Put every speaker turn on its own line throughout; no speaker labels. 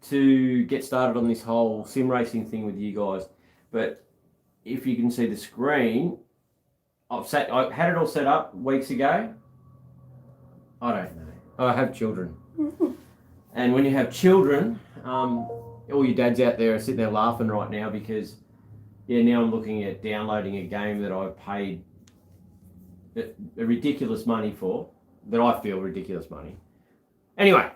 to get started on this whole sim racing thing with you guys. But if you can see the screen, I had it all set up weeks ago. I don't know. I have children. And when you have children, all your dads out there are sitting there laughing right now because, now I'm looking at downloading a game that I've paid a ridiculous money for, that I feel ridiculous money. Anyway,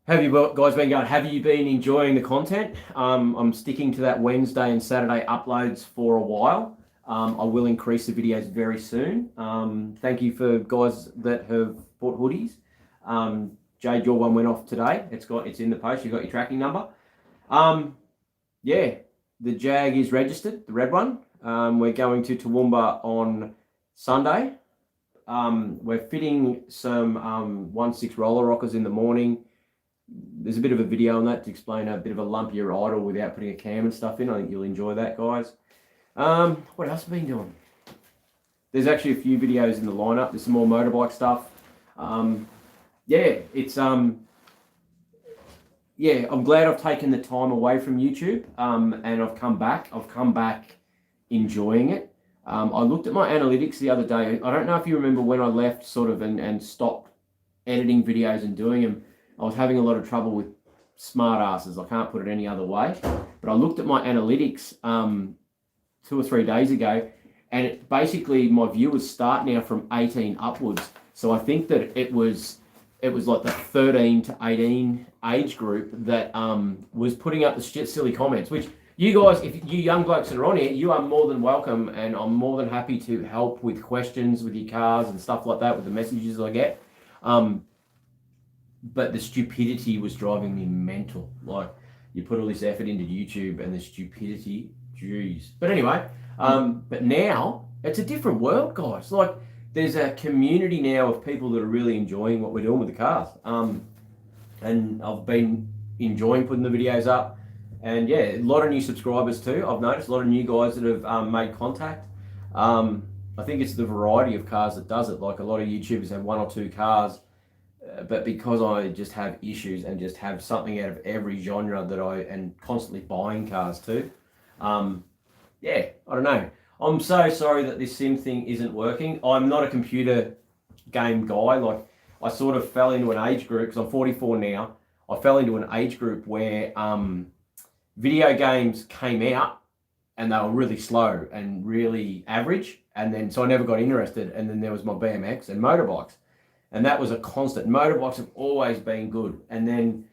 have you guys been going? Have you been enjoying the content? I'm sticking to that Wednesday and Saturday uploads for a while. I will increase the videos very soon. Thank you for guys that have bought hoodies. Jade, your one went off today. It's in the post. You've got your tracking number. The Jag is registered, the red one. We're going to Toowoomba on Sunday. We're fitting some 1.6 roller rockers in the morning. There's a bit of a video on that to explain a bit of a lumpier idle without putting a cam and stuff in. I think you'll enjoy that, guys. What else have I been doing? There's actually a few videos in the lineup. There's some more motorbike stuff. I'm glad I've taken the time away from YouTube, and I've come back. I've come back enjoying it. I looked at my analytics the other day. I don't know if you remember when I left sort of and stopped editing videos and doing them. I was having a lot of trouble with smart asses. I can't put it any other way. But I looked at my analytics 2 or 3 days ago, and basically my viewers start now from 18 upwards. So I think that it was like the 13 to 18 age group that was putting up the silly comments, which you guys, if you young blokes that are on here, you are more than welcome, and I'm more than happy to help with questions with your cars and stuff like that, with the messages I get. But the stupidity was driving me mental. Like, you put all this effort into YouTube and the stupidity, jeez. But anyway, but now it's a different world, guys. Like, there's a community now of people that are really enjoying what we're doing with the cars. And I've been enjoying putting the videos up. And yeah, a lot of new subscribers too. I've noticed a lot of new guys that have made contact. I think it's the variety of cars that does it. Like, a lot of YouTubers have 1 or 2 cars, but because I just have issues and just have something out of every genre and constantly buying cars too. I don't know. I'm so sorry that this sim thing isn't working. I'm not a computer game guy. Like, I sort of fell into an age group, because I'm 44 now. I fell into an age group where video games came out and they were really slow and really average. And then, so I never got interested. And then there was my BMX and motorbikes. And that was a constant. Motorbikes have always been good. And then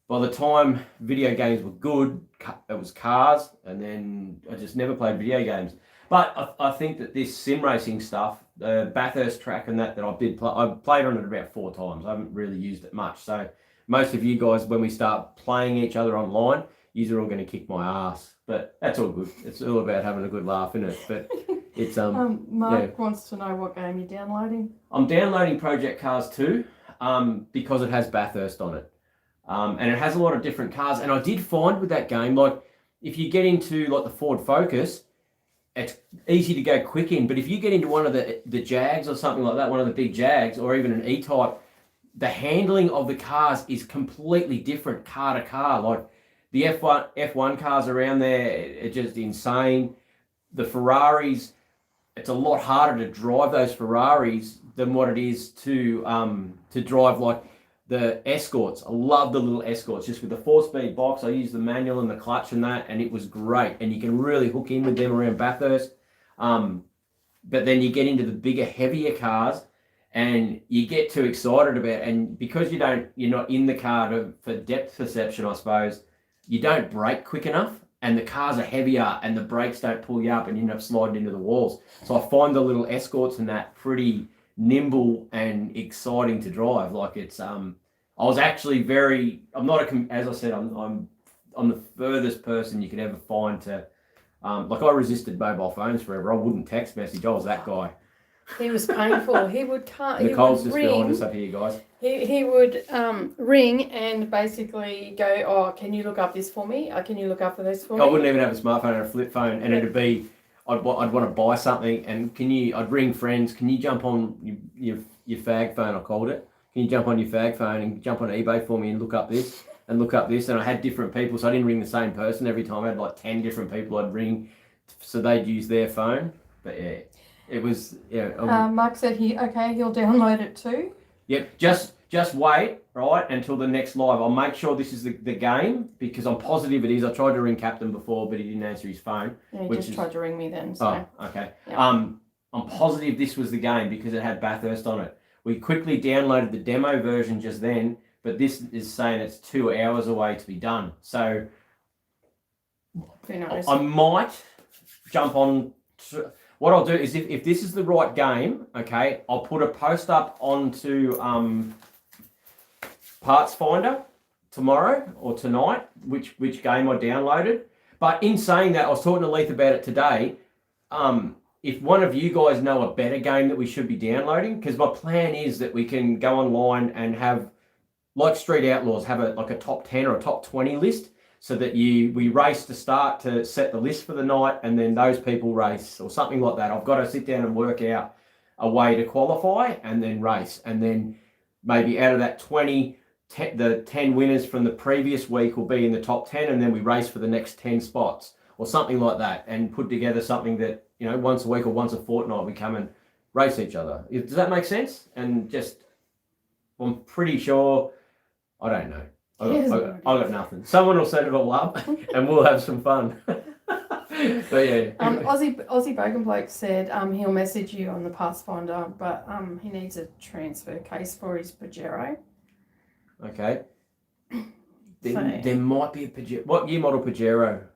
by the time video games were good, it was cars. And then I just never played video games. But I think that this sim racing stuff, the Bathurst track and that I did play, I played on it about 4 times. I haven't really used it much. So most of you guys, when we start playing each other online, yous are all going to kick my ass. But that's all good. It's all about having a good laugh, isn't it? But it's
Mark wants to know what game you're downloading.
I'm downloading Project Cars 2 because it has Bathurst on it. And it has a lot of different cars. And I did find with that game, like, if you get into like the Ford Focus, it's easy to go quick in. But if you get into one of the Jags or something like that, one of the big Jags, or even an E-Type, the handling of the cars is completely different car to car. Like, the F1 cars around there are just insane. The Ferraris, it's a lot harder to drive those Ferraris than what it is to drive like the Escorts. I love the little Escorts, just with the 4-speed box. I use the manual and the clutch and that, and it was great. And you can really hook in with them around Bathurst. But then you get into the bigger, heavier cars, and you get too excited about it. And because you're not in the car for depth perception, I suppose, you don't brake quick enough, and the cars are heavier and the brakes don't pull you up, and you end up sliding into the walls. So I find the little Escorts and that pretty nimble and exciting to drive. Like, it's I was actually I'm not as I said, I'm the furthest person you could ever find to like, I resisted mobile phones forever. I wouldn't text message. I was that guy.
He was painful. He would
Nicole's just behind us up here, guys.
He would ring and basically go, "Oh, can you look up this for me? Can you look up for this for me?"
I wouldn't even have a smartphone or a flip phone, and it'd be, I'd want to buy something, and I'd ring friends, can you jump on your fag phone, I called it. Can you jump on your fag phone and jump on eBay for me and look up this? and look up this, and I had different people, so I didn't ring the same person every time. I had like 10 different people I'd ring, so they'd use their phone. But yeah, it was
Mark said he'll download it too.
Yep, just wait, right, until the next live. I'll make sure this is the game, because I'm positive it is. I tried to ring Captain before, but he didn't answer his phone.
Yeah, he just tried to ring me then. So.
Oh, okay.
Yep.
I'm positive this was the game because it had Bathurst on it. We quickly downloaded the demo version just then, but this is saying it's 2 hours away to be done. So
who knows?
I might jump on. What I'll do is if this is the right game, okay, I'll put a post up onto Parts Finder tomorrow or tonight, which game I downloaded. But in saying that, I was talking to Leith about it today. If one of you guys know a better game that we should be downloading, because my plan is that we can go online and have, like Street Outlaws, have a top 10 or a top 20 list, so that we race to start to set the list for the night, and then those people race or something like that. I've got to sit down and work out a way to qualify and then race, and then maybe out of that 20, the 10 winners from the previous week will be in the top 10, and then we race for the next 10 spots or something like that, and put together something that, once a week or once a fortnight we come and race each other. Does that make sense? And I'm pretty sure, I don't know. I got nothing. Someone will set it all up and we'll have some fun. But yeah.
Aussie Bacon Bloke said he'll message you on the Pathfinder, but he needs a transfer case for his Pajero.
Okay. There might be a Pajero. What year model Pajero?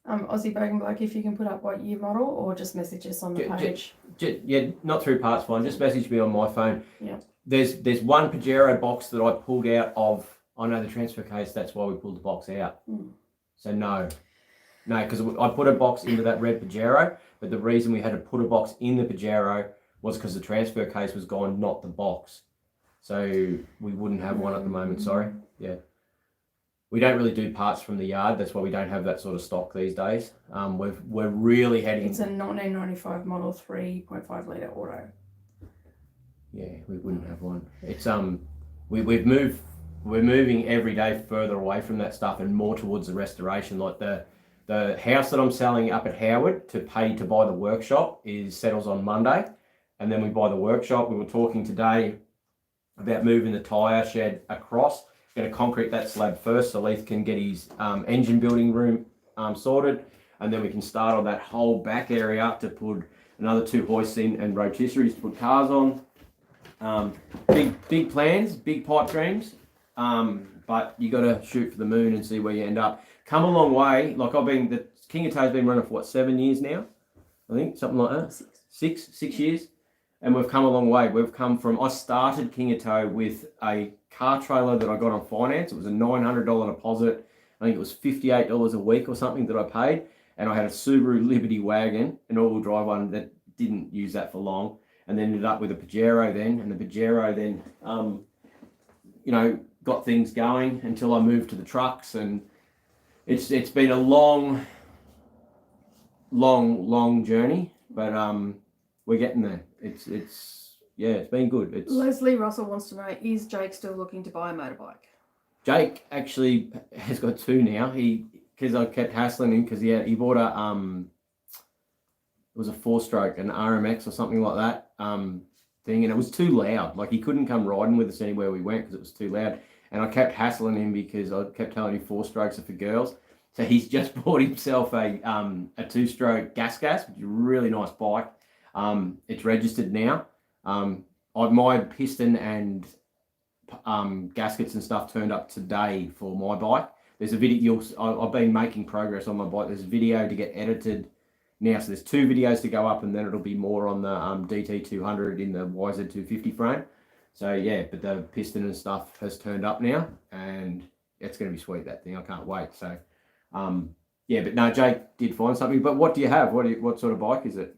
Aussie Bacon Bloke, if you can put up what year model, or just message us on the page.
Yeah, not through Parts Finder. Just message me on my phone.
Yeah.
There's one Pajero box that I pulled out of. I know the transfer case. That's why we pulled the box out. So no, because I put a box into that red Pajero, but the reason we had to put a box in the Pajero was because the transfer case was gone, not the box. So we wouldn't have one at the moment. Sorry. Yeah. We don't really do parts from the yard. That's why we don't have that sort of stock these days. We're really heading.
It's a 1995 model 3.5 litre auto.
Yeah, we wouldn't have one. It's we're moving every day further away from that stuff and more towards the restoration. Like the house that I'm selling up at Howard to pay to buy the workshop settles on Monday, and then we buy the workshop. We were talking today about moving the tyre shed across. Going to concrete that slab first so Leith can get his engine building room sorted, and then we can start on that whole back area to put another 2 hoists in and rotisseries to put cars on. Big plans, big pipe dreams, but you got to shoot for the moon and see where you end up. Come a long way. Like the Kingatow's been running for 7 years now, I think, something like that. Six years, and we've come a long way. I started Kingatow with a car trailer that I got on finance. It was a $900 deposit. I think it was $58 a week or something that I paid, and I had a Subaru Liberty wagon, an all-wheel drive one that didn't use that for long. And then ended up with a Pajero then, and the Pajero then, got things going until I moved to the trucks, and it's been a long journey, but we're getting there. It's been good.
Leslie Russell wants to know: is Jake still looking to buy a motorbike?
Jake actually has got 2 now. Because I kept hassling him because he bought a it was a 4-stroke, an RMX or something like that thing, and it was too loud. Like, he couldn't come riding with us anywhere we went because it was too loud. And I kept hassling him because I kept telling him 4-strokes are for girls. So he's just bought himself a 2-stroke gas, which is a really nice bike. It's registered now. My piston and gaskets and stuff turned up today for my bike. There's a video. I've been making progress on my bike. There's a video to get edited now, so there's 2 videos to go up, and then it'll be more on the DT200 in the YZ250 frame. So yeah, but the piston and stuff has turned up now, and it's going to be sweet, that thing. I can't wait. So but no, Jake did find something. But what do you have? What sort of bike is it?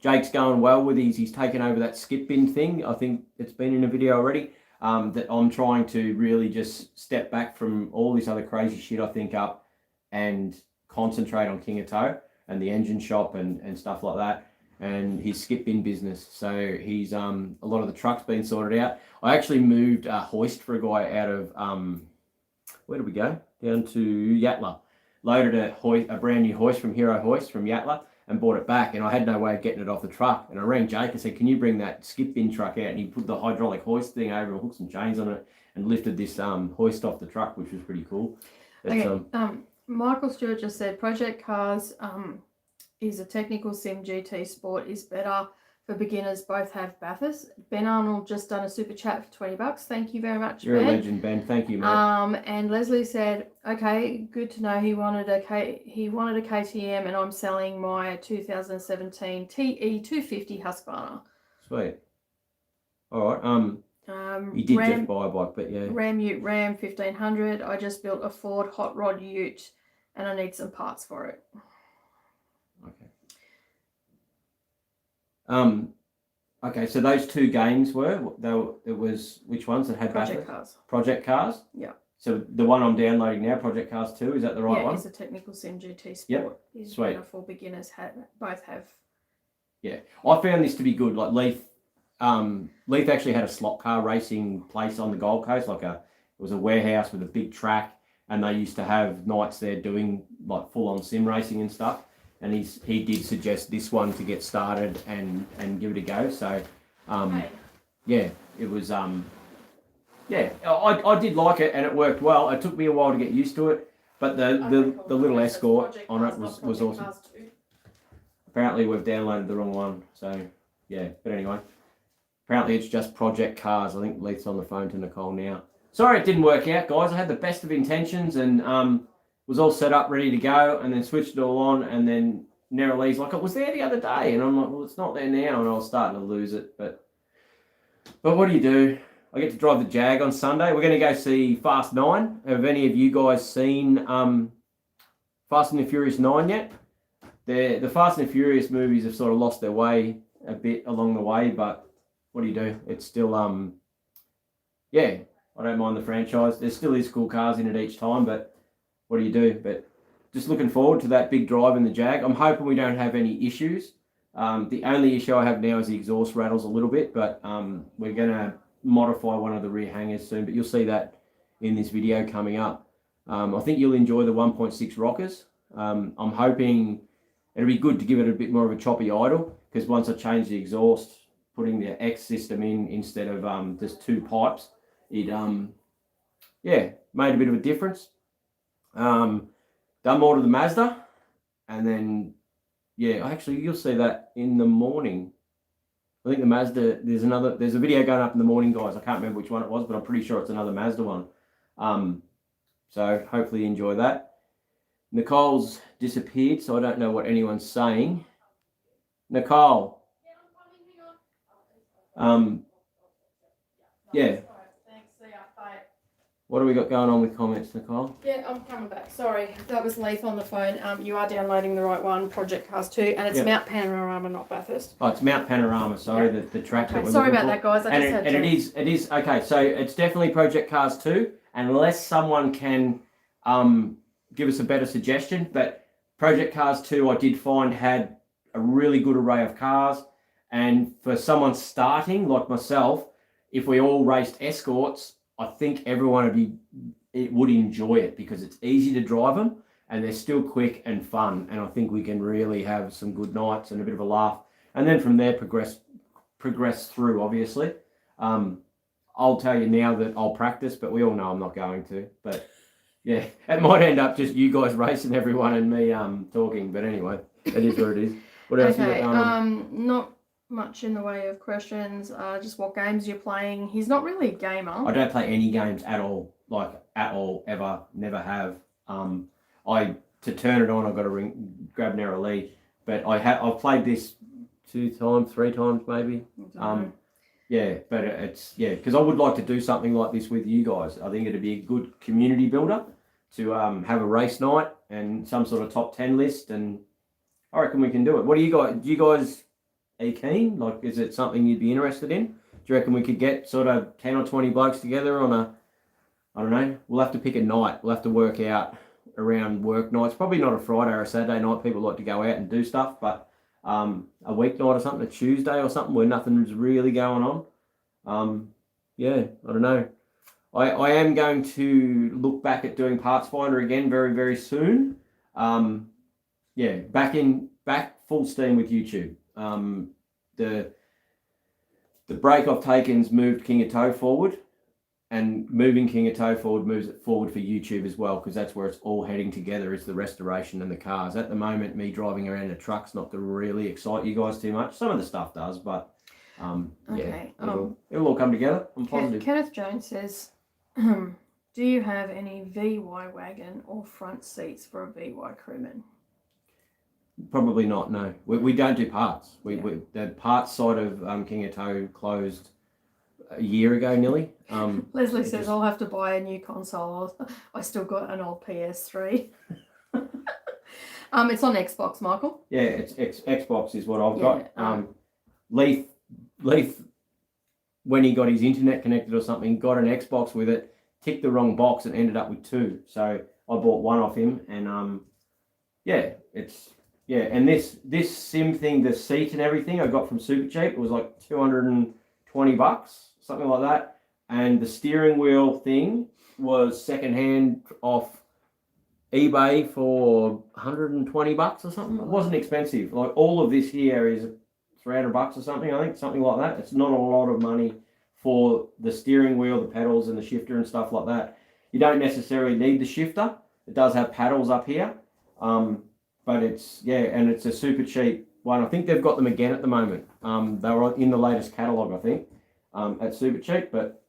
Jake's going well with he's taken over that skip bin thing. I think it's been in a video already. That I'm trying to really just step back from all this other crazy shit I think up and concentrate on Kingatow and the engine shop and stuff like that. and his skip bin business. So he's a lot of the trucks been sorted out. I actually moved a hoist for a guy out of where did we go? Down to Yatla. Loaded a brand new hoist from Hero Hoist from Yatla and brought it back, and I had no way of getting it off the truck. And I rang Jake and said, "Can you bring that skip bin truck out?" And he put the hydraulic hoist thing over and hooked some chains on it and lifted this hoist off the truck, which was pretty cool.
Okay. Michael Stewart just said Project Cars is a technical sim. GT Sport is better for beginners. Both have Bathurst. Ben Arnold just done a super chat for $20. Thank you very much,
You're
Ben.
a legend, Ben. Thank you, mate.
And Leslie said, okay, good to know he wanted a KTM, and I'm selling my 2017 TE 250 Husqvarna.
Sweet. All right. He did just buy a bike, but yeah.
Ram Ute Ram 1500. I just built a Ford hot rod Ute, and I need some parts for it.
Okay. Okay, so those two games it was which ones that had
Project Cars.
Project Cars?
Yeah.
So the one I'm downloading now, Project Cars 2, is that the right one?
Yeah, it's a technical sim. GT Sport.
Yep.
Is
Sweet.
better for beginners. Both have.
Yeah. I found this to be good. Like Leith actually had a slot car racing place on the Gold Coast, it was a warehouse with a big track, and they used to have nights there doing like full on sim racing and stuff. And he did suggest this one to get started and give it a go. So yeah, it was yeah, I did like it and it worked well. It took me a while to get used to it, but the little Escort on it was awesome. Apparently we've downloaded the wrong one, so yeah. But anyway, apparently it's just Project Cars. I think Leith's on the phone to Nicole now. Sorry it didn't work out, guys. I had the best of intentions and was all set up, ready to go, and then switched it all on, and then Neralee's like, it was there the other day, and I'm like, well, it's not there now, and I was starting to lose it, but what do you do? I get to drive the Jag on Sunday. We're going to go see Fast 9. Have any of you guys seen Fast and the Furious 9 yet? The Fast and the Furious movies have sort of lost their way a bit along the way, but what do you do? It's still, yeah, I don't mind the franchise. There still is cool cars in it each time, but what do you do? But just looking forward to that big drive in the Jag. I'm hoping we don't have any issues. The only issue I have now is the exhaust rattles a little bit, but we're going to modify one of the rear hangers soon, but you'll see that in this video coming up. I think you'll enjoy the 1.6 rockers. I'm hoping it'll be good to give it a bit more of a choppy idle, because once I change the exhaust, putting the X system in instead of just two pipes, it yeah, made a bit of a difference. Done more to the Mazda, and then yeah, actually you'll see that in the morning. I think the Mazda, there's a video going up in the morning, guys. I can't remember which one it was, but I'm pretty sure it's another Mazda one. So hopefully you enjoy that. Nicole's disappeared, so I don't know what anyone's saying. Nicole. Yeah. What do we got going on with comments, Nicole?
Yeah, I'm coming back. Sorry, that was Leith on the phone. You are downloading the right one, Project Cars 2, and it's Mount Panorama, not Bathurst.
Oh, it's Mount Panorama. Sorry, the track that we're
sorry
looking
about
for.
that, guys.
It is okay. So it's definitely Project Cars 2, unless someone can give us a better suggestion. But Project Cars 2, I did find had a really good array of cars, and for someone starting like myself, if we all raced Escorts, I think everyone would enjoy it because it's easy to drive them and they're still quick and fun. And I think we can really have some good nights and a bit of a laugh. And then from there, progress through, obviously. I'll tell you now that I'll practice, but we all know I'm not going to. But yeah, it might end up just you guys racing everyone and me talking. But anyway, it is what it is. What else you got going on?
Not much in the way of questions, just what games you're playing. He's not really a gamer.
I don't play any games at all, ever, never have. To turn it on, I've got to grab Neralee, but I've played this 2 times, 3 times maybe. Yeah, but because I would like to do something like this with you guys. I think it'd be a good community builder to have a race night and some sort of top 10 list, and I reckon we can do it. What do you guys? Do you guys? Are you keen? Is it something you'd be interested in? Do you reckon we could get sort of 10 or 20 blokes together on I don't know, we'll have to pick a night. We'll have to work out around work nights. Probably not a Friday or a Saturday night. People like to go out and do stuff, but a weeknight or something, a Tuesday or something where nothing's really going on. Yeah, I don't know. I am going to look back at doing Parts Finder again very, very soon. Yeah, back full steam with YouTube. The break I've taken's moved Kingatow forward, and moving Kingatow forward moves it forward for YouTube as well, because that's where it's all heading together, is the restoration and the cars. At the moment, me driving around a truck's not to really excite you guys too much. Some of the stuff does, but
Okay.
yeah, it'll all come together. I'm positive.
Kenneth Jones says, do you have any VY wagon or front seats for a VY crewman?
Probably not, no. We don't do parts. The parts side of Kingatow closed a year ago nearly.
Leslie says, I'll have to buy a new console. I still got an old PS3. It's on Xbox, Michael.
Yeah, it's Xbox is what I've got. Leith, when he got his internet connected or something, got an Xbox with it, ticked the wrong box and ended up with two. So I bought one off him, and and this sim thing, the seat and everything, I got from Super Cheap. It was like $220, something like that. And the steering wheel thing was secondhand off eBay for $120 or something. It wasn't expensive. Like all of this here is $300 or something, I think, something like that. It's not a lot of money for the steering wheel, the pedals and the shifter and stuff like that. You don't necessarily need the shifter. It does have paddles up here. But it's a super cheap one. I think they've got them again at the moment. They were in the latest catalogue, I think, at Super Cheap, but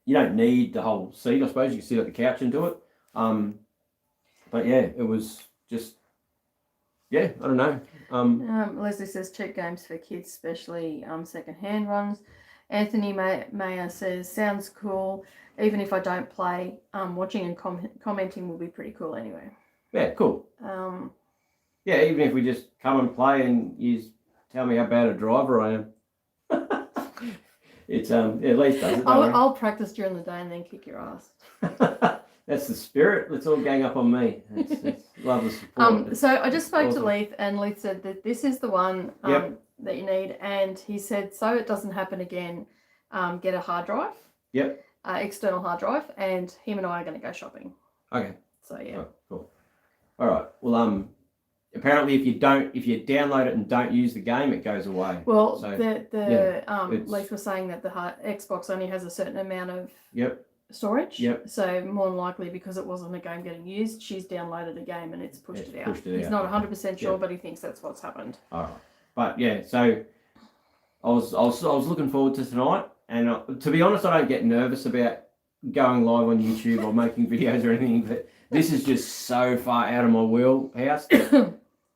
you don't need the whole seat. I suppose you can sit at the couch and do it. But yeah, it was just, I don't know.
Leslie says cheap games for kids, especially second-hand ones. Anthony Mayer says, sounds cool. Even if I don't play, watching and commenting will be pretty cool anyway.
Yeah, cool. Yeah, even if we just come and play and you tell me how bad a driver I am. It's at least does it.
I'll practice during the day and then kick your ass.
That's the spirit. Let's all gang up on me. It's love the support.
So I just spoke to Leith, and Leith said that this is the one that you need, and he said so it doesn't happen again. Get a hard drive.
Yep.
External hard drive, and him and I are going to go shopping.
Okay.
So yeah.
Oh, cool. All right. Well, apparently, if you download it and don't use the game, it goes away.
Well,
so,
Leith was saying that the Xbox only has a certain amount of storage.
Yep.
So more than likely, because it wasn't a game getting used, she's downloaded a game and it's pushed it out. He's not 100% sure, but he thinks that's what's happened.
All right. But yeah, so I was looking forward to tonight, and to be honest, I don't get nervous about going live on YouTube or making videos or anything, but this is just so far out of my wheelhouse.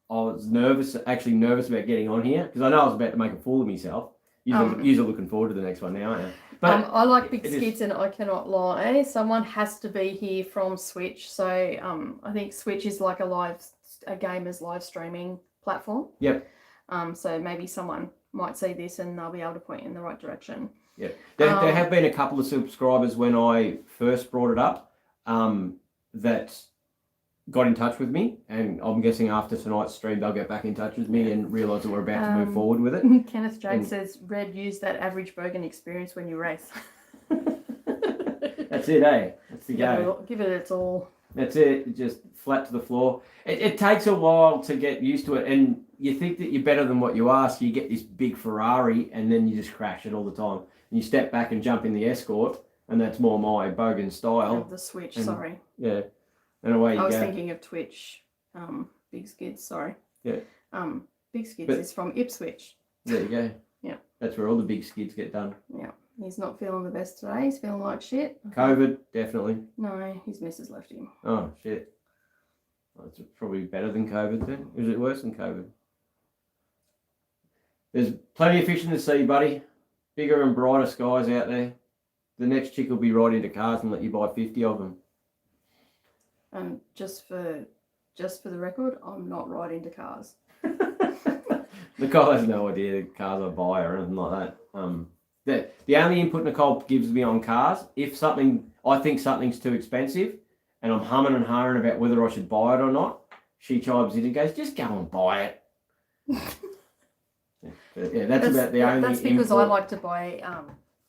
I was nervous about getting on here because I know I was about to make a fool of myself. You're looking forward to the next one now, aren't you? But
I like big skids, and I cannot lie. Someone has to be here from Switch. So I think Switch is like a gamer's live streaming platform.
Yep.
So maybe someone might see this and they'll be able to point in the right direction.
Yeah. There have been a couple of subscribers when I first brought it up that got in touch with me, and I'm guessing after tonight's stream they'll get back in touch with me and realise that we're about to move forward with it.
Kenneth Jones says, Red, use that average Bergen experience when you race.
That's it, eh? That's the go.
Give it its all.
That's it, just flat to the floor. It takes a while to get used to it, and you think that you're better than what you are, so you get this big Ferrari, and then you just crash it all the time. And you step back and jump in the Escort, and that's more my Bogan style.
The Switch, sorry.
Yeah. And away you go.
I was thinking of Twitch. Big Skids, sorry.
Yeah.
Big Skids is from Ipswich.
There you go.
Yeah.
That's where all the big skids get done.
Yeah. He's not feeling the best today. He's feeling like shit.
COVID, definitely.
No, his missus left him.
Oh, shit. Well, it's probably better than COVID then. Is it worse than COVID? There's plenty of fish in the sea, buddy. Bigger and brighter skies out there. The next chick will be right into cars and let you buy 50 of them.
Just for the record, I'm not right into cars.
Nicole has no idea the cars I buy or anything like that. The only input Nicole gives me on cars, if I think something's too expensive and I'm humming and hawing about whether I should buy it or not, she chimes in and goes, just go and buy it. That's about the only.
That's because I
import.
like to buy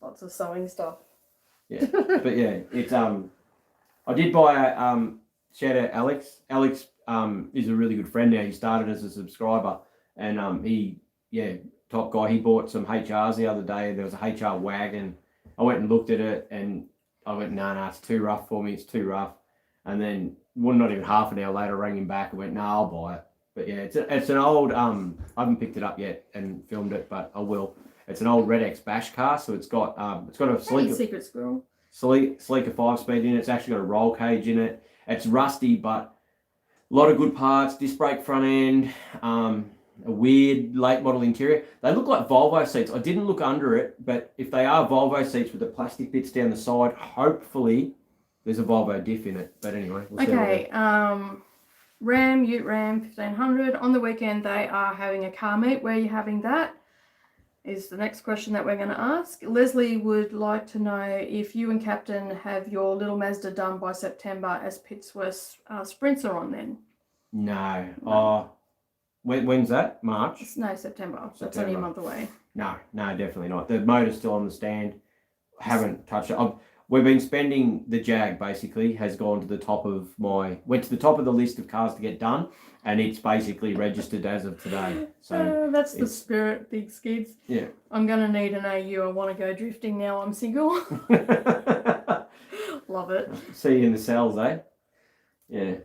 lots of sewing stuff.
Yeah, but yeah, it's I did buy a shout out Alex. Alex is a really good friend now. He started as a subscriber, and he top guy. He bought some HRs the other day. There was a HR wagon. I went and looked at it, and I went, no, it's too rough for me. It's too rough. And then, not even half an hour later, I rang him back and went, no, I'll buy it. But yeah, it's an old. I haven't picked it up yet and filmed it, but I will. It's an old Red X Bash car, so it's got a
Secret Squirrel.
sleeker 5-speed in it. It's actually got a roll cage in it. It's rusty, but a lot of good parts. Disc brake front end. A weird late model interior. They look like Volvo seats. I didn't look under it, but if they are Volvo seats with the plastic bits down the side, hopefully there's a Volvo diff in it. But anyway, we'll
okay. Ute Ram 1500. On the weekend, they are having a car meet. Where are you having that? Is the next question that we're going to ask. Leslie would like to know if you and Captain have your little Mazda done by September, as Pitsworth sprints are on then.
No. When's that? March?
No, September. That's only a month away.
No, definitely not. The motor's still on the stand. Haven't touched it. We've been spending, the Jag basically has gone to the top of went to the top of the list of cars to get done, and it's basically registered as of today. So
that's the spirit, big skids.
Yeah.
I'm going to need an AU. I want to go drifting now. I'm single. Love it.
See you in the cells, eh? Yeah.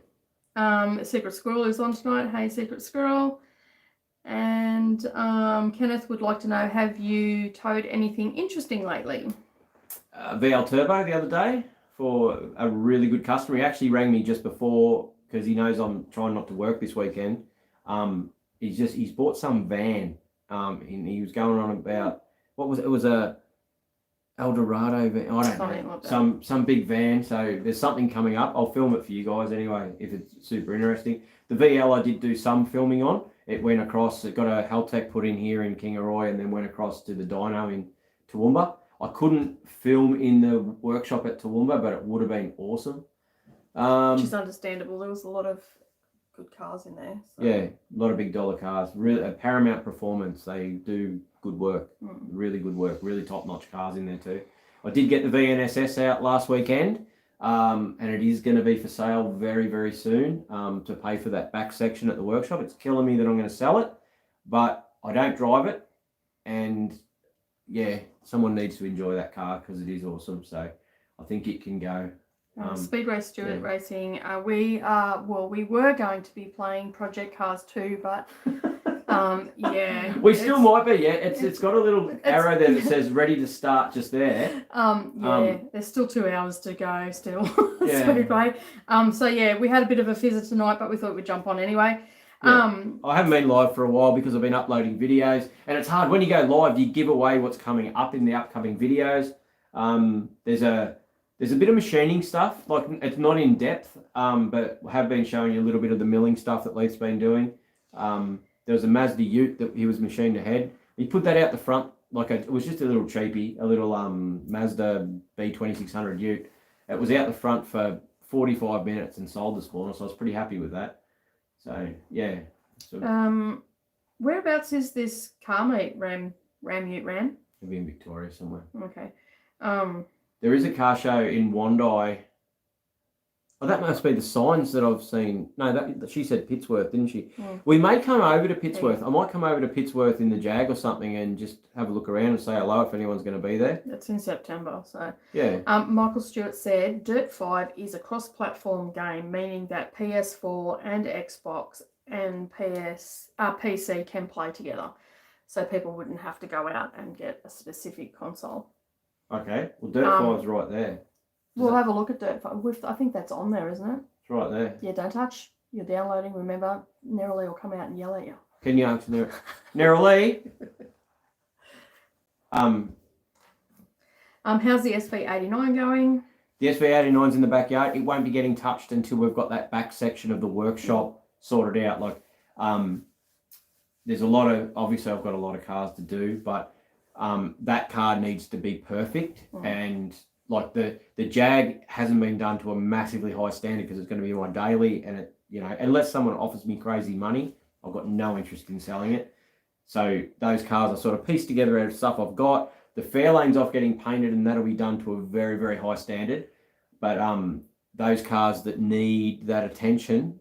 Secret Squirrel is on tonight. Hey, Secret Squirrel. And Kenneth would like to know, have you towed anything interesting lately?
VL Turbo the other day for a really good customer. He actually rang me just before because he knows I'm trying not to work this weekend. He's bought some van. And he was going on about, what was it? It was a Eldorado van. I don't know. Some big van. So there's something coming up. I'll film it for you guys anyway if it's super interesting. The VL I did do some filming on. It went across. It got a Haltech put in here in Kingaroy and then went across to the dyno in Toowoomba. I couldn't film in the workshop at Toowoomba, but it would have been awesome.
Which is understandable. There was a lot of good cars in there. So.
Yeah, a lot of big dollar cars. Really, Paramount Performance. They do good work. Really good work. Really top-notch cars in there too. I did get the VNSS out last weekend, and it is going to be for sale very, very soon to pay for that back section at the workshop. It's killing me that I'm going to sell it, but I don't drive it, and yeah, someone needs to enjoy that car because it is awesome. So I think it can go.
Speedway Stewart Racing. We were going to be playing Project Cars 2, but yeah.
We still might be, yeah. It's got a little arrow there that says ready to start just there.
There's still 2 hours to go still. Speedway. So yeah, we had a bit of a fizzer tonight, but we thought we'd jump on anyway.
Yeah. I haven't been live for a while because I've been uploading videos, and it's hard when you go live. You give away what's coming up in the upcoming videos. There's a bit of machining stuff, like it's not in depth, but I have been showing you a little bit of the milling stuff that Leith's been doing. There was a Mazda Ute that he was machined ahead. He put that out the front, it was just a little cheapie, a little Mazda B2600 Ute. It was out the front for 45 minutes and sold this morning, so I was pretty happy with that. So yeah.
Whereabouts is this car meet? Ram Ute Ram?
It'll be in Victoria somewhere.
Okay.
There is a car show in Wandai. Oh, that must be the signs that I've seen. No, that she said Pitsworth, didn't she? Yeah. We may come over to Pitsworth. Yeah. I might come over to Pitsworth in the Jag or something and just have a look around and say hello if anyone's going to be there.
That's in September, so.
Yeah.
Michael Stewart said, Dirt 5 is a cross-platform game, meaning that PS4 and Xbox and PC can play together. So people wouldn't have to go out and get a specific console.
Okay. Well, Dirt 5's right there.
We'll have a look at Dirt 5. I think that's on there, isn't it?
It's right there.
Yeah, don't touch. You're downloading. Remember, Nerily will come out and yell at you.
Can you answer Nerily?
How's the SV89 going?
The SV89's in the backyard. It won't be getting touched until we've got that back section of the workshop sorted out. There's obviously I've got a lot of cars to do, but that car needs to be perfect, and the Jag hasn't been done to a massively high standard because it's going to be my daily, and unless someone offers me crazy money, I've got no interest in selling it. So those cars are sort of pieced together out of stuff I've got. The Fairlane's off getting painted, and that'll be done to a very, very high standard. But those cars that need that attention,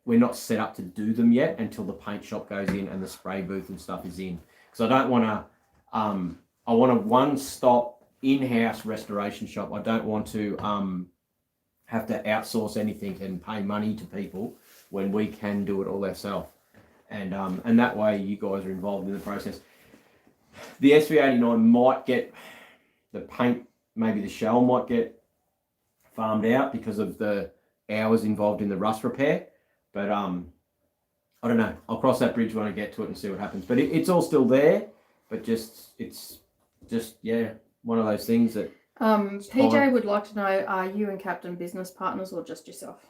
we're not set up to do them yet until the paint shop goes in and the spray booth and stuff is in. Because I don't want to, I want a one-stop in-house restoration shop. I don't want to have to outsource anything and pay money to people when we can do it all ourselves. And that way you guys are involved in the process. The SV89 might get the paint, maybe the shell might get farmed out because of the hours involved in the rust repair. But I don't know. I'll cross that bridge when I get to it and see what happens. But it's all still there. But it's just one of those things that.
PJ would like to know: are you and Captain business partners or just yourself?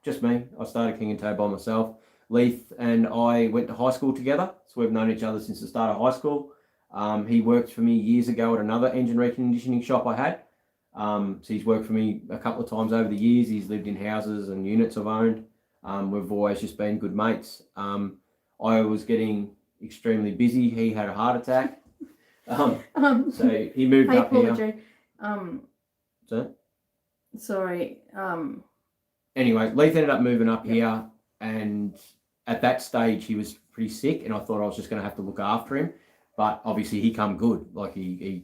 Just me. I started Kingatow by myself. Leith and I went to high school together, so we've known each other since the start of high school. He worked for me years ago at another engine reconditioning shop I had. So he's worked for me a couple of times over the years. He's lived in houses and units I've owned. We've always just been good mates. I was getting extremely busy. He had a heart attack. So he moved up here.
Sorry.
Anyway, Leith ended up moving up here, and at that stage he was pretty sick, and I thought I was just going to have to look after him. But obviously he come good. Like the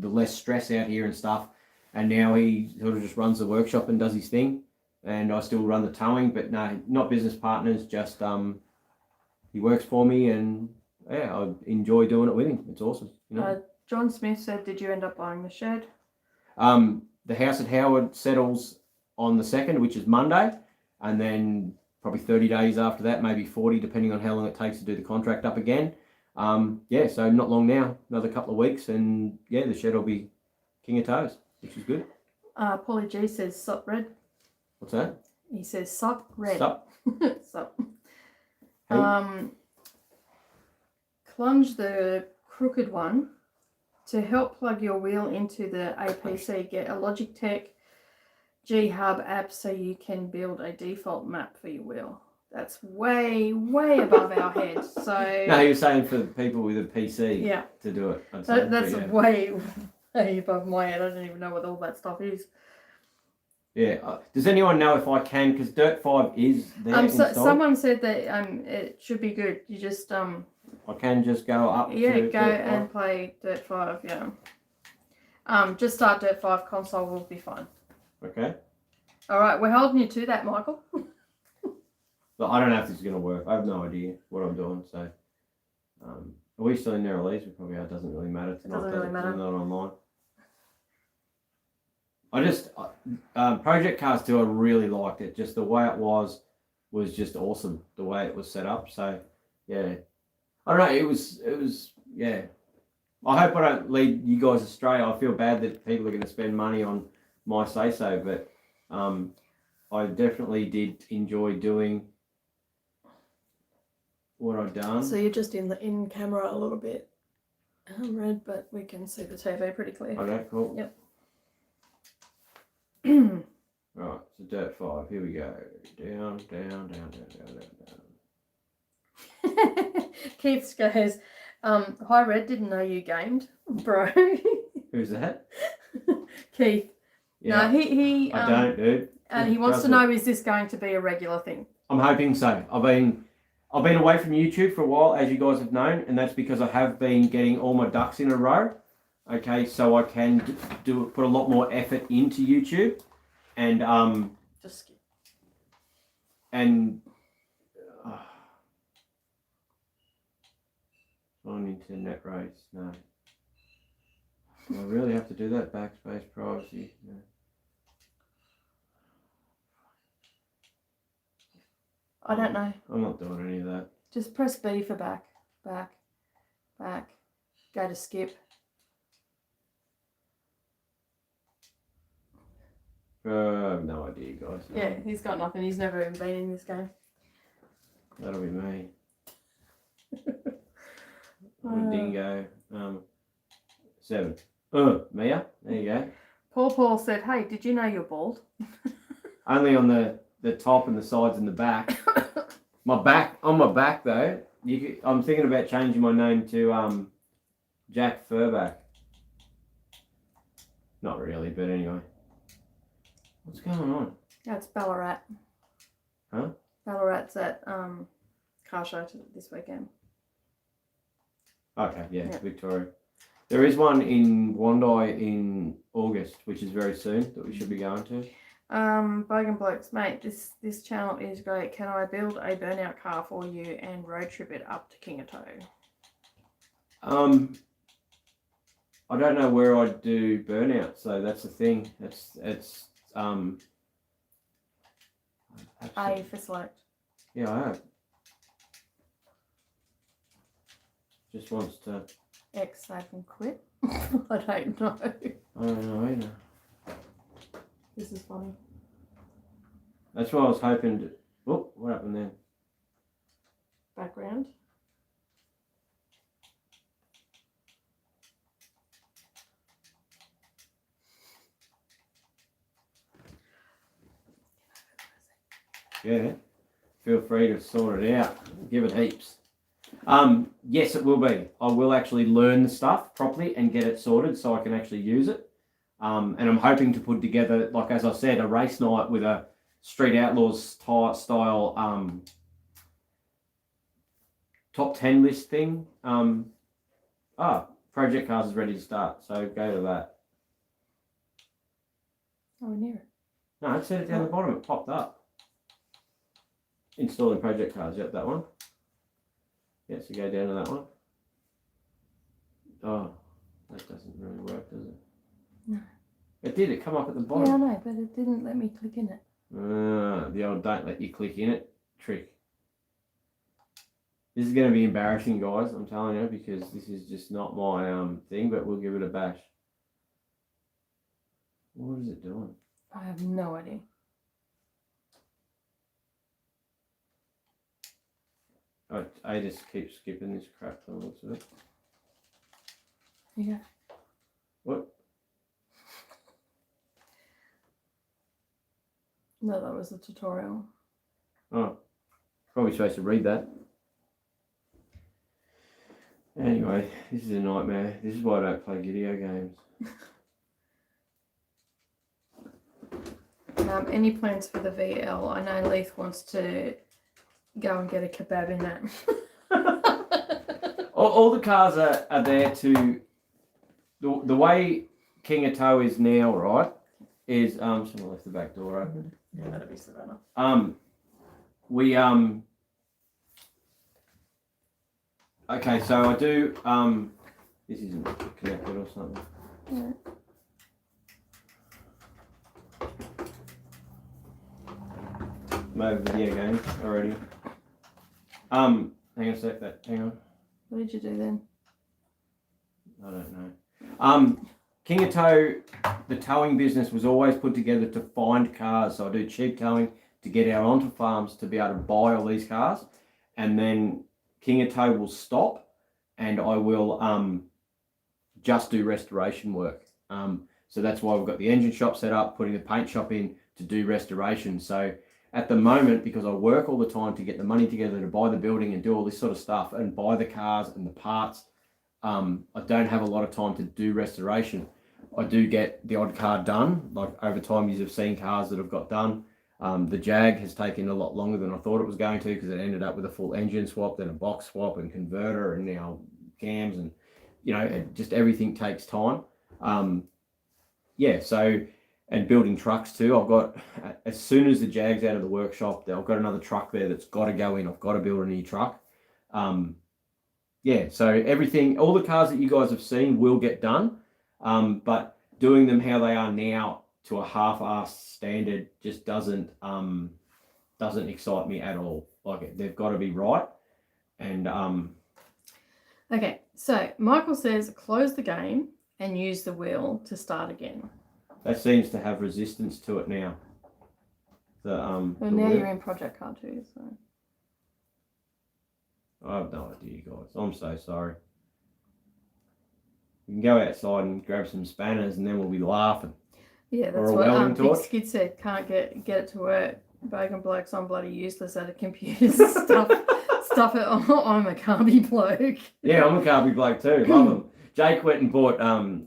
less stress out here and stuff. And now he sort of just runs the workshop and does his thing. And I still run the towing, but no, not business partners. Just he works for me, and yeah, I enjoy doing it with him. It's awesome. You know?
John Smith said, "Did you end up buying the shed?"
The house at Howard settles on the 2nd, which is Monday, and then probably 30 days after that, maybe 40, depending on how long it takes to do the contract up again. So not long now, another couple of weeks, and yeah, the shed will be Kingatows, which is good.
Paulie G says, "Sup, Red."
What's that?
He says, "Sup, Red."
Sup.
Sup.
Hey.
Plunge the crooked one. To help plug your wheel into the APC, get a Logitech G Hub app so you can build a default map for your wheel. That's way, way above our heads. So
no, he was saying for people with a PC to do it.
That's way, way above my head. I don't even know what all that stuff is.
Yeah. Does anyone know if I can? Because Dirt 5 is there.
Someone said that it should be good. You just
I can just go up.
Yeah, go and play Dirt 5. Yeah. Just start Dirt 5 console. Will be fine.
Okay.
All right, we're holding you to that, Michael.
But I don't know if this is going to work. I have no idea what I'm doing. So, are we still in there, Elise? We probably are. It doesn't really matter tonight.
It doesn't really matter.
It's not online. I just Project Cars 2. I really liked it. Just the way it was just awesome. The way it was set up. So, yeah. I don't know. It was yeah. I hope I don't lead you guys astray. I feel bad that people are going to spend money on my say-so, but I definitely did enjoy doing what I've done.
So you're just in camera a little bit, Red, but we can see the TV pretty clear.
Okay, cool.
Yep.
Right, so Dirt 5. Here we go. Down, down, down, down, down, down, down.
Keith goes, "Hi, Red. Didn't know you gamed, bro."
Who's that?
Keith.
Yeah.
No, he.
I don't, dude.
And he wants to know: is this going to be a regular thing?
I'm hoping so. I've been away from YouTube for a while, as you guys have known, and that's because I have been getting all my ducks in a row. Okay, so I can put a lot more effort into YouTube, and
just skip.
And on internet race, no. Do I really have to do that? Backspace, privacy, no.
I don't know.
I'm not doing any of that.
Just press B for back, back, back. Go to skip.
I have no idea, guys.
Yeah, he's got nothing. He's never even been in this game.
That'll be me. Dingo. 7. Mia. There you go.
Paul said, "Hey, did you know you're bald?"
Only on the top and the sides and the back. On my back though, I'm thinking about changing my name to Jack Furback. Not really, but anyway. What's going on?
That's Ballarat.
Huh?
Ballarat's at car show this weekend.
Okay, yeah,
Yeah.
Victoria. There is one in Wandai in August, which is very soon, that we should be going to.
Bogan Blokes, mate, this channel is great. Can I build a burnout car for you and road trip it up to Kingatow?
I don't know where I'd do burnout, so that's the thing. It's
A for select.
Yeah, I have. Just wants to.
X save and quit. I don't know.
I don't know either.
This is funny.
That's what I was hoping to. Oh, what happened then?
Background.
Yeah. Feel free to sort it out. Give it heaps. Yes, it will be. I will actually learn the stuff properly and get it sorted so I can actually use it. And I'm hoping to put together, like as I said, a race night with a Street Outlaws style top 10 list thing. Project Cars is ready to start, so go to that.
Oh, we're near it.
No, it said it down the bottom. It popped up. Installing Project Cars. Yep, that one. Yeah, so go down to that one. Oh, that doesn't really work, does it?
No.
It did. It come up at the bottom.
Yeah, I know, but it didn't let me click in it.
The old don't let you click in it trick. This is going to be embarrassing, guys. I'm telling you, because this is just not my thing. But we'll give it a bash. What is it doing?
I have no idea.
I just keep skipping this crap. By the looks of it.
Yeah.
What?
No, that was the tutorial.
Oh, probably supposed to read that. Anyway, this is a nightmare. This is why I don't play video games.
Any plans for the VL? I know Leith wants to go and get a kebab in that.
all the cars are there to... The way Kingatow is now, right, is... someone left the back door open.
Yeah, that'll be Savannah.
Okay, so I do, this isn't connected or something.
Yeah.
No video games already. Hang on a sec, hang on.
What did you do then?
I don't know. Kingatow, the towing business was always put together to find cars. So I do cheap towing to get out onto farms to be able to buy all these cars. And then Kingatow will stop and I will just do restoration work. So that's why we've got the engine shop set up, putting the paint shop in to do restoration. So at the moment, because I work all the time to get the money together to buy the building and do all this sort of stuff and buy the cars and the parts, I don't have a lot of time to do restoration. I do get the odd car done. Like over time, you've seen cars that have got done. The Jag has taken a lot longer than I thought it was going to because it ended up with a full engine swap, then a box swap and converter and now cams and, just everything takes time. And building trucks too. I've got, as soon as the Jag's out of the workshop, I've got another truck there that's got to go in. I've got to build a new truck. So everything, all the cars that you guys have seen will get done. But doing them how they are now to a half-assed standard just doesn't excite me at all. Like they've got to be right. And
Okay, so Michael says close the game and use the wheel to start again.
That seems to have resistance to it now.
Well,
the
now
wheel.
you're in Project Car 2, so.
I have no idea, guys. I'm so sorry. We can go outside and grab some spanners and then we'll be laughing.
Yeah,
Or
that's
a
what
welding
Big
torch.
Skid said. Can't get it to work. Bacon blokes, I'm bloody useless at a computer stuff. Stuff it. I'm a carby bloke.
Yeah, I'm a carby bloke too. Love them. Jake went and bought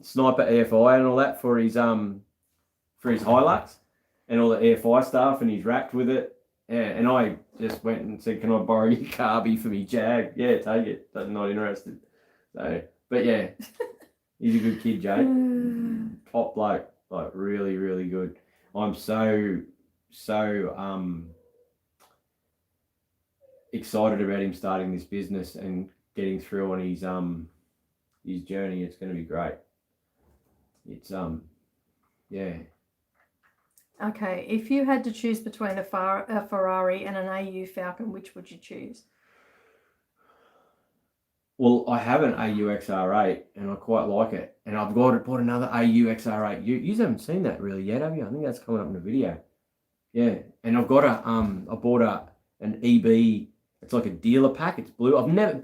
Sniper EFI and all that for his Hilux and all the EFI stuff, and he's wrapped with it. Yeah, and I just went and said, "Can I borrow your carby for me Jag?" Yeah, take it. I'm not interested. So, but yeah, he's a good kid, Jake. Top bloke, like really, really good. I'm so excited about him starting this business and getting through on his journey. It's going to be great. It's yeah.
Okay, if you had to choose between a Ferrari and an AU Falcon, which would you choose?
Well, I have an AU XR8 and I quite like it, and I've bought another AU XR8. You haven't seen that really yet, have you? I think that's coming up in the video. Yeah, and I've got I bought an EB. It's like a dealer pack. It's blue.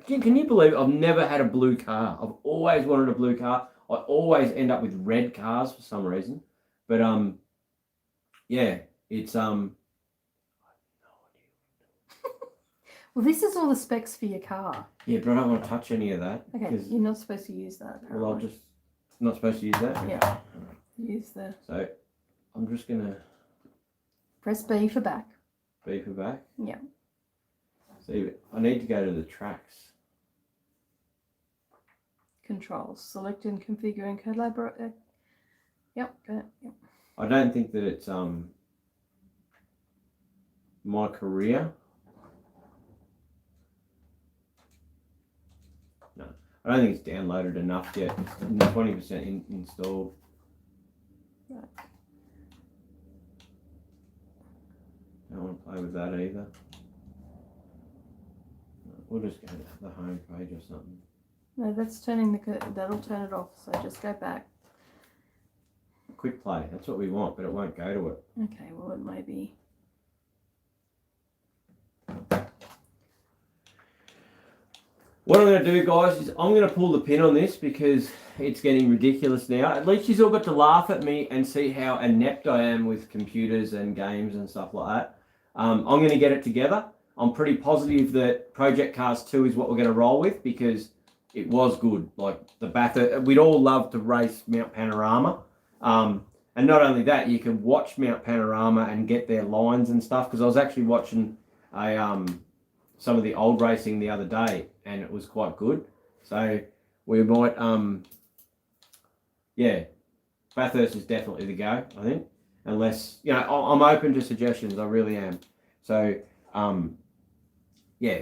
Can you believe it? I've never had a blue car. I've always wanted a blue car. I always end up with red cars for some reason. But yeah, it's
Well, this is all the specs for your car.
Yeah, but I don't want to touch any of that.
Okay, you're not supposed to use that.
Apparently. Well, not supposed to use that.
Yeah, use the.
So, I'm just gonna
Press B for back.
B for back.
Yeah.
See, I need to go to the tracks.
Controls. Select and configure and collaborate. Yep, got it. Yep.
I don't think that it's my career. No, I don't think it's downloaded enough yet. It's 20% installed.
Right.
Don't want to play with that either. We'll just go to the home page or something.
No, that's that'll turn it off. So just go back.
Quick play. That's what we want, but it won't go to it.
Okay, well it may be.
What I'm going to do, guys, is I'm going to pull the pin on this because it's getting ridiculous now. At least you've all got to laugh at me and see how inept I am with computers and games and stuff like that. I'm going to get it together. I'm pretty positive that Project Cars 2 is what we're going to roll with because it was good. Like the Bathurst, we'd all love to race Mount Panorama. And not only that, you can watch Mount Panorama and get their lines and stuff. Because I was actually watching some of the old racing the other day, and it was quite good. So we might, yeah, Bathurst is definitely the go, I think. Unless, you know, I'm open to suggestions. I really am. So, yeah.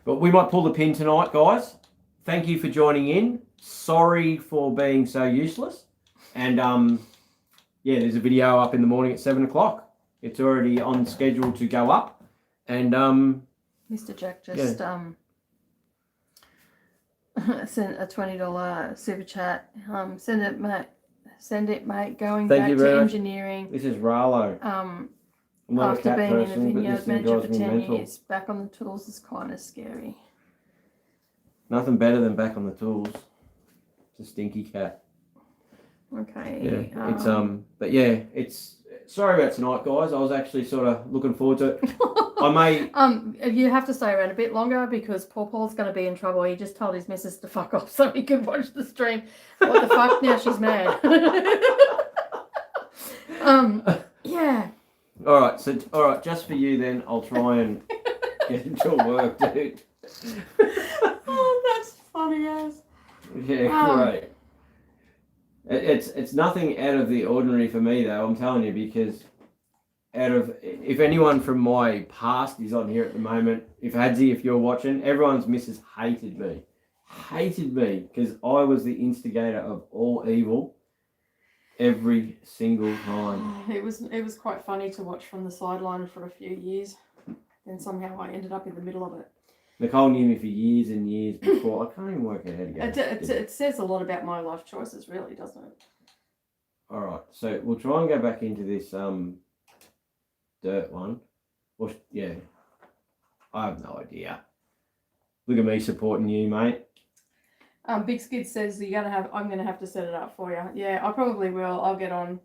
But we might pull the pin tonight, guys. Thank you for joining in. Sorry for being so useless. And, yeah, there's a video up in the morning at 7 o'clock. It's already on schedule to go up. And,
Mr. Jack just sent a $20 super chat. Send it, mate. Send it, mate. Going
Thank
back
you
to
very much.
engineering.
This is Rarlo.
After
cat
being
person,
in a
but
vineyard
this thing
manager
drives
for
me
10
mental.
years, back on the tools is kind of scary.
Nothing better than back on the tools. It's a stinky cat.
Okay.
Yeah, it's but yeah, it's sorry about tonight, guys. I was actually sort of looking forward to it. I may
you have to stay around a bit longer because Paul Paul's going to be in trouble. He just told his missus to fuck off so he could watch the stream. What the fuck? Now she's mad. Yeah.
All right, just for you then. I'll try and get into work, dude.
Oh, that's funny as.
Yeah, great. It's nothing out of the ordinary for me though. I'm telling you, because if anyone from my past is on here at the moment, if you're watching, everyone's missus hated me because I was the instigator of all evil every single time.
It was quite funny to watch from the sideline for a few years. Then somehow I ended up in the middle of it.
Nicole knew me for years and years before. I can't even work out how to get
it says a lot about my life choices, really, doesn't it?
All right, so we'll try and go back into this dirt one. Well, yeah, I have no idea. Look at me supporting you, mate.
Big Skid says I'm gonna have to set it up for you. Yeah, I probably will. I'll get on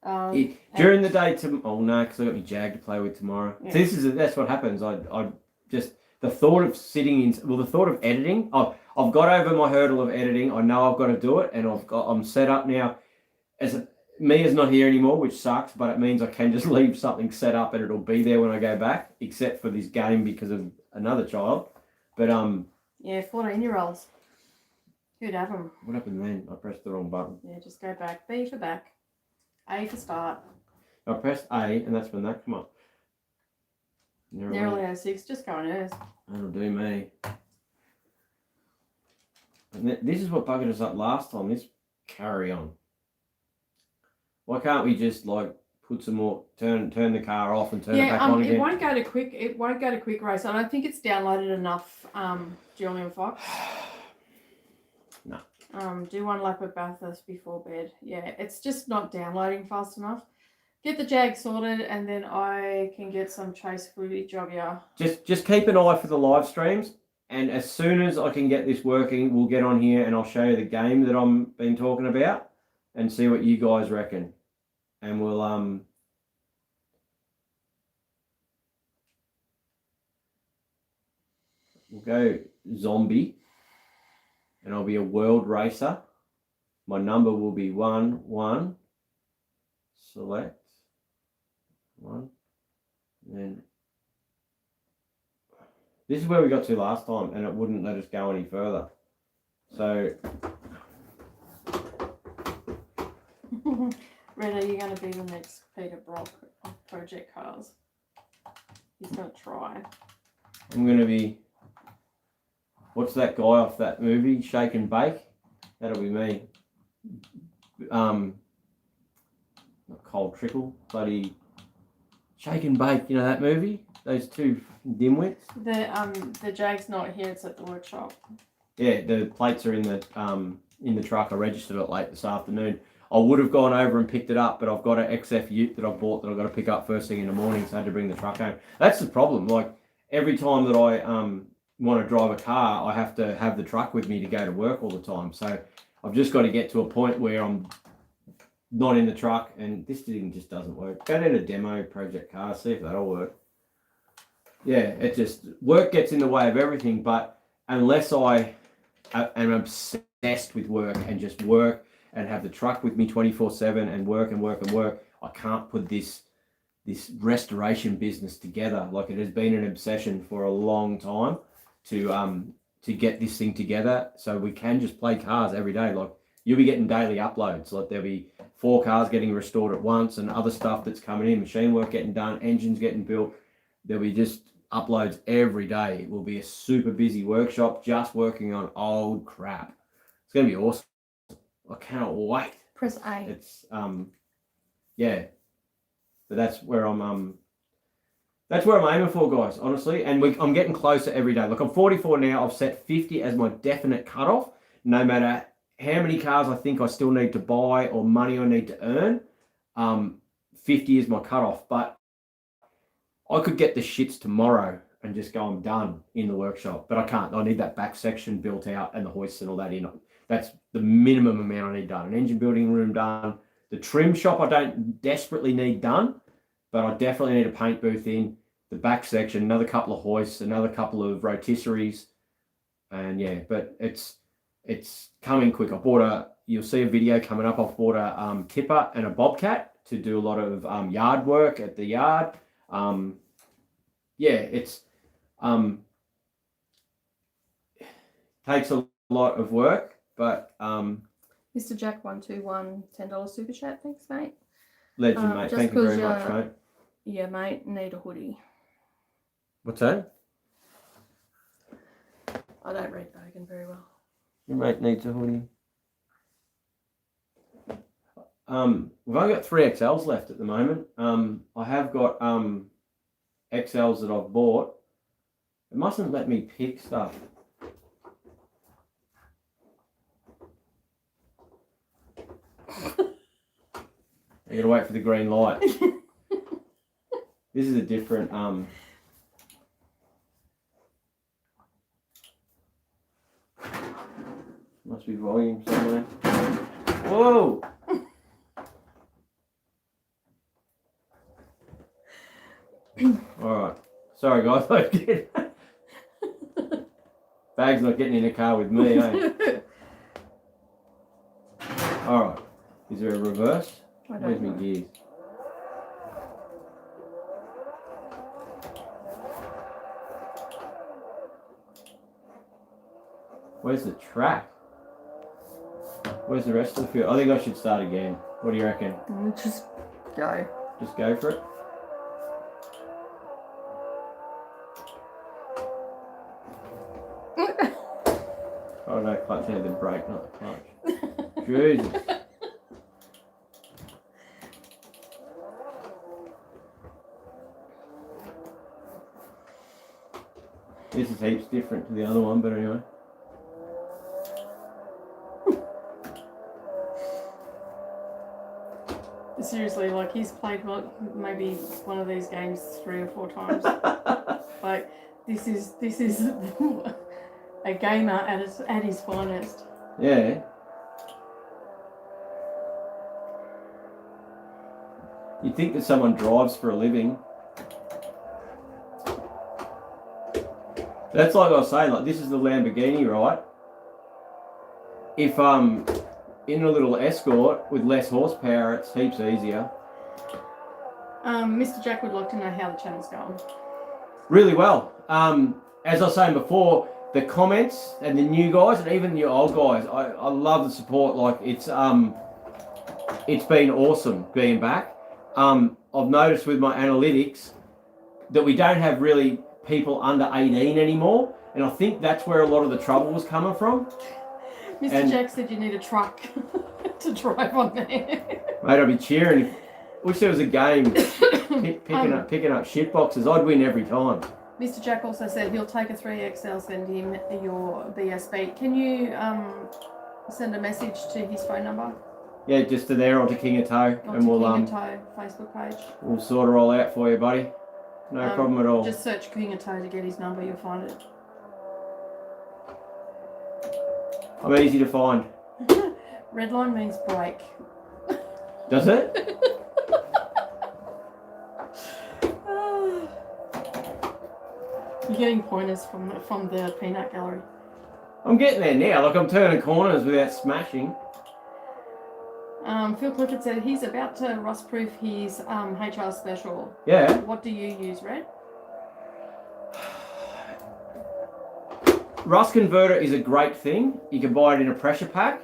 During the day, no, because I got my Jag to play with tomorrow.
Yeah.
So that's what happens. I just the thought of the thought of editing. I've got over my hurdle of editing. I know I've got to do it, and I'm set up now. Mia's not here anymore, which sucks, but it means I can just leave something set up and it'll be there when I go back, except for this game because of another child. But
14-year-olds. Who'd have them?
What happened then? I pressed the wrong button.
Yeah, just go back. B for back. A for start.
I pressed A, and that's when that come up.
Nearly 06. Just go on hers.
That'll do me. And this is what buggered us up last time. This carry on. Why can't we just put some more turn the car off and turn it back on again?
It won't go to quick. It won't go to quick race. I don't think it's downloaded enough. Julian Fox.
No.
Do one lap at Bathurst before bed. Yeah, it's just not downloading fast enough. Get the Jag sorted, and then I can get some chase footage of you.
Just keep an eye for the live streams, and as soon as I can get this working, we'll get on here and I'll show you the game that I'm been talking about, and see what you guys reckon, and we'll go zombie, and I'll be a world racer. My number will be 1-1. Select 1, and then this is where we got to last time, and it wouldn't let us go any further. So,
Red, are you going to be the next Peter Brock of Project Cars? He's going to try.
I'm going to be. What's that guy off that movie? Shake and Bake. That'll be me. Not Cold Trickle, bloody Shake and Bake. You know that movie? Those two dimwits.
The Jag's not here. It's at the workshop.
Yeah, the plates are in the truck. I registered it late this afternoon. I would have gone over and picked it up, but I've got an XF Ute that I bought that I've got to pick up first thing in the morning, so I had to bring the truck home. That's the problem. Every time that I want to drive a car, I have to have the truck with me to go to work all the time. So I've just got to get to a point where I'm not in the truck, and this thing just doesn't work. Go down to demo Project Car, see if that'll work. Yeah, it just work gets in the way of everything. But unless I am obsessed with work and just work and have the truck with me 24/7 and work, I can't put this restoration business together. It has been an obsession for a long time to get this thing together, so we can just play cars every day. You'll be getting daily uploads. There'll be 4 cars getting restored at once, and other stuff that's coming in, machine work getting done, engines getting built. There'll be just uploads every day. It will be a super busy workshop just working on old crap. It's going to be awesome. I cannot wait.
Press A.
It's yeah, but that's where I'm aiming for, guys, honestly. And I'm getting closer every day. I'm 44 now. I've set 50 as my definite cutoff. No matter how many cars I think I still need to buy or money I need to earn, 50 is my cutoff. But I could get the shits tomorrow and just go, I'm done in the workshop. But I can't. I need that back section built out and the hoists and all that in. That's the minimum amount I need done. An engine building room done. The trim shop I don't desperately need done, but I definitely need a paint booth in. The back section, another couple of hoists, another couple of rotisseries. And yeah, but it's coming quick. You'll see a video coming up. I've bought a tipper and a bobcat to do a lot of yard work at the yard. It's takes a lot of work, but
Mr. Jack 121 $10 super chat. Thanks, mate.
Legend, mate. Thank you very much, mate.
Yeah, mate. Need a hoodie.
What's that?
I don't read Bogan very well.
Your mate needs a hoodie. We've only got 3 XLs left at the moment. I have got XLs that I've bought. It mustn't let me pick stuff. I gotta wait for the green light. This is a different must be volume somewhere. Whoa! Alright. Sorry guys, Bag's not getting in the car with me, eh? Alright. Is there a reverse?
I
Where's
don't
my
know.
gears? Where's the track? Where's the rest of the field? I think I should start again. What do you reckon?
Just go.
Just go for it? Oh no, clutch had the brake, not the clutch. Jesus. This is heaps different to the other one, but anyway.
Seriously, like he's played maybe one of these games 3 or 4 times. Like this is a gamer at his finest.
Yeah. You'd think that someone drives for a living. That's like I was saying, like this is the Lamborghini, right? If in a little Escort with less horsepower, it's heaps easier.
Mr. Jack would like to know how the channel's going.
Really well. As I was saying before, the comments and the new guys and even the old guys, I love the support. Like it's been awesome being back. I've noticed with my analytics that we don't have really people under 18 anymore, and I think that's where a lot of the trouble was coming from.
Mr. Jack said you need a truck to drive on there.
Mate, I'd be cheering. Wish there was a game picking up shit boxes. I'd win every time.
Mr. Jack also said he'll take a 3XL, send him your BSB. Can you send a message to his phone number?
Yeah, just to there or to Kingatow,
Or
and
to
we'll
Kingatow Facebook page.
we'll sort it all out for you, buddy. No problem at all.
Just search Kingatow to get his number. You'll find it.
I'm easy to find.
Red line means break.
Does it?
You're getting pointers from the peanut gallery.
I'm getting there now. Like I'm turning corners without smashing.
Phil Clifford said he's about to rust-proof his HR special.
Yeah.
What do you use, Red?
Rust converter is a great thing. You can buy it in a pressure pack,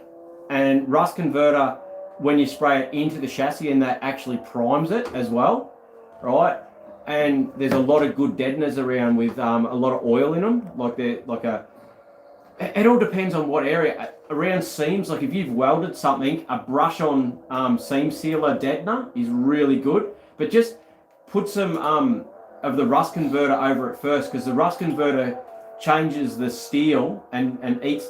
and rust converter, when you spray it into the chassis, and that actually primes it as well, right? And there's a lot of good deadeners around with a lot of oil in them, it all depends on what area. Around seams, like if you've welded something, a brush on seam sealer deadener is really good, but just put some of the rust converter over it first, because the rust converter changes the steel and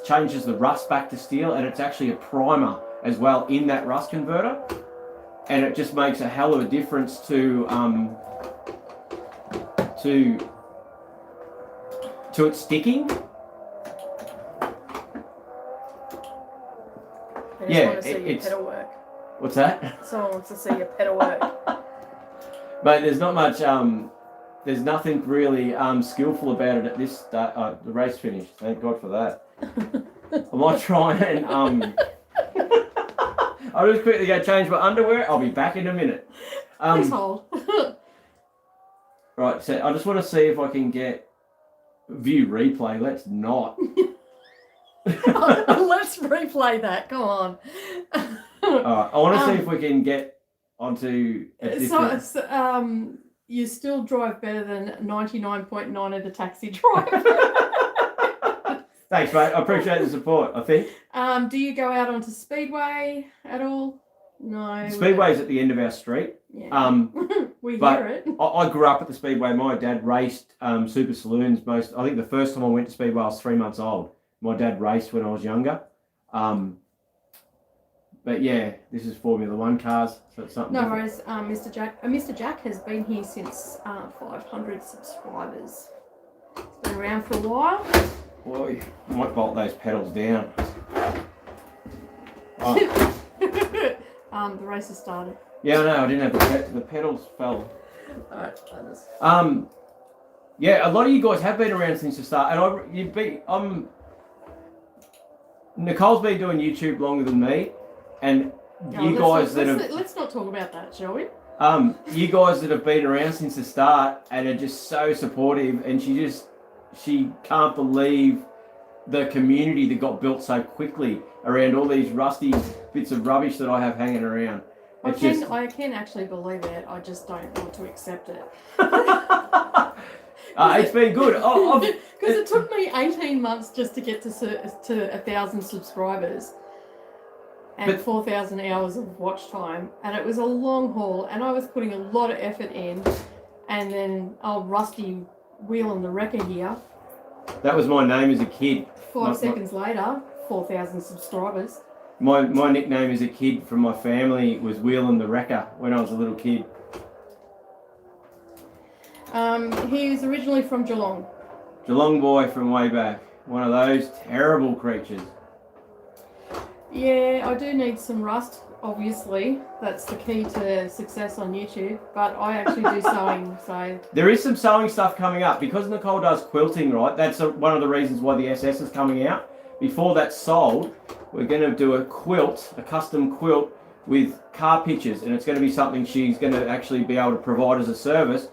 changes the rust back to steel, and it's actually a primer as well in that rust converter, and it just makes a hell of a difference to it sticking.
I just want to see your
it's
pedal work.
What's that?
Someone wants to see your pedal work.
Mate, there's not much there's nothing really skillful about it at this stage. The race finished, thank God for that. I might try and I'll just quickly go change my underwear. I'll be back in a minute.
Please hold.
Right, so I just want to see if I can get view replay. Let's not.
Let's replay that. Come on.
Alright, I want to see if we can get onto a different...
You still drive better than 99.9 of the taxi drive.
Thanks, mate. I appreciate the support, I think.
Do you go out onto Speedway at all? No.
Speedway's at the end of our street.
Yeah. We hear it.
I grew up at the Speedway. My dad raced super saloons I think the first time I went to Speedway I was 3 months old. My dad raced when I was younger. But yeah, this is Formula One cars, so it's something.
No
different.
worries, Mr. Jack. Mr. Jack has been here since 500 subscribers. He's been around for a while.
Well, you might bolt those pedals down.
The race has started.
Yeah, I know. I didn't have the pedals fell.
Alright,
Yeah, a lot of you guys have been around since the start, and Nicole's been doing YouTube longer than me, and
let's not talk about that, shall we?
You guys that have been around since the start and are just so supportive, and she can't believe the community that got built so quickly around all these rusty bits of rubbish that I have hanging around.
I can actually believe it. I just don't want to accept it.
It's been good.
Because it took me 18 months just to get to 1,000 subscribers and 4,000 hours of watch time, and it was a long haul, and I was putting a lot of effort in, and then Rusty wheeling the wrecker here.
That was my name as a kid.
5 seconds later, 4,000 subscribers.
My nickname as a kid from my family was Wheeling the Wrecker when I was a little kid.
He was originally from Geelong.
Geelong boy from way back. One of those terrible creatures.
Yeah, I do need some rust, obviously. That's the key to success on YouTube. But I actually do sewing, so...
There is some sewing stuff coming up. Because Nicole does quilting, right? That's one of the reasons why the SS is coming out. Before that's sold, we're going to do a quilt, a custom quilt with car pictures. And it's going to be something she's going to actually be able to provide as a service.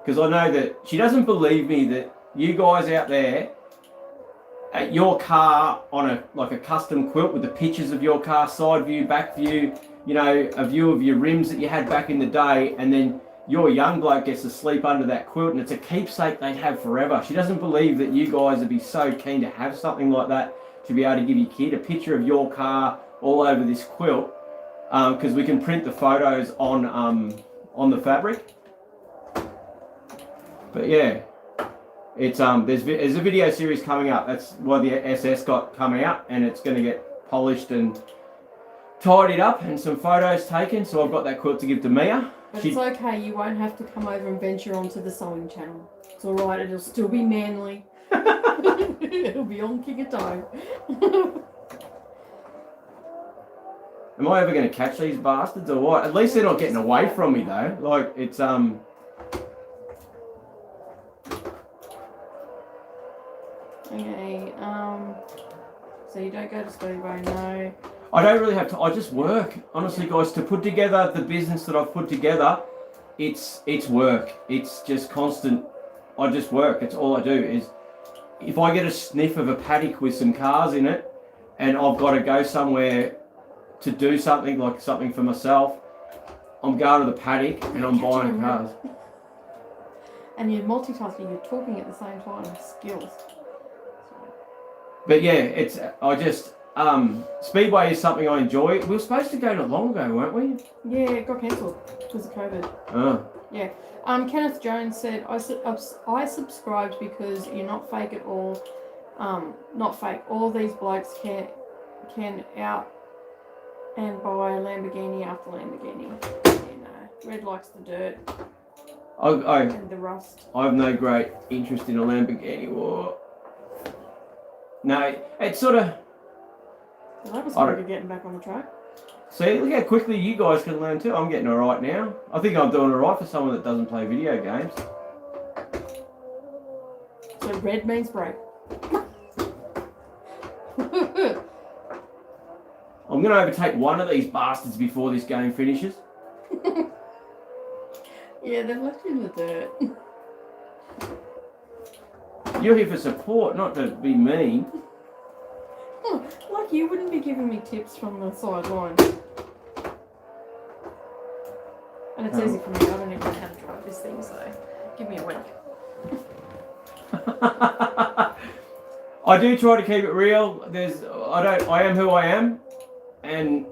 Because I know that she doesn't believe me that you guys out there at your car on a custom quilt with the pictures of your car, side view, back view, you know, a view of your rims that you had back in the day, and then your young bloke gets to sleep under that quilt and it's a keepsake they'd have forever. She doesn't believe that you guys would be so keen to have something like that to be able to give your kid a picture of your car all over this quilt, because we can print the photos on the fabric. But yeah, it's there's a video series coming up. That's why the SS got come out, and it's going to get polished and tidied up and some photos taken. So I've got that quilt to give to Mia.
But it's okay. You won't have to come over and venture onto the sewing channel. It's all right. It'll still be manly. It'll be on Kingatow.
Am I ever going to catch these bastards or what? At least they're not getting away from me though. Like it's
Okay, so you don't go to Speedway, no.
I don't really have to. I just work. Honestly, guys, to put together the business that I've put together, it's work. It's just constant. I just work. It's all I do. Is if I get a sniff of a paddock with some cars in it, and I've got to go somewhere to do something, like something for myself, I'm going to the paddock and I'm buying cars.
And you're multitasking. You're talking at the same time. Skills.
But yeah, Speedway is something I enjoy. We were supposed to go not long ago, weren't we?
Yeah, it got cancelled because of COVID.
Oh.
Yeah. Kenneth Jones said, I subscribed because you're not fake at all. Not fake. All these blokes can out and buy Lamborghini after Lamborghini. You know, Red likes the dirt. And the rust.
I have no great interest in a Lamborghini war. No, it's sort of...
Well, that was good getting back on the track.
See, look how quickly you guys can learn too. I'm getting alright now. I think I'm doing alright for someone that doesn't play video games.
So red means break.
I'm going to overtake one of these bastards before this game finishes.
Yeah, they've left you in the dirt.
You're here for support, not to be mean.
Oh, like you wouldn't be giving me tips from the sideline. And it's easy for me. I don't even know how to drive this thing, so give me a week.
I do try to keep it real. I am who I am, and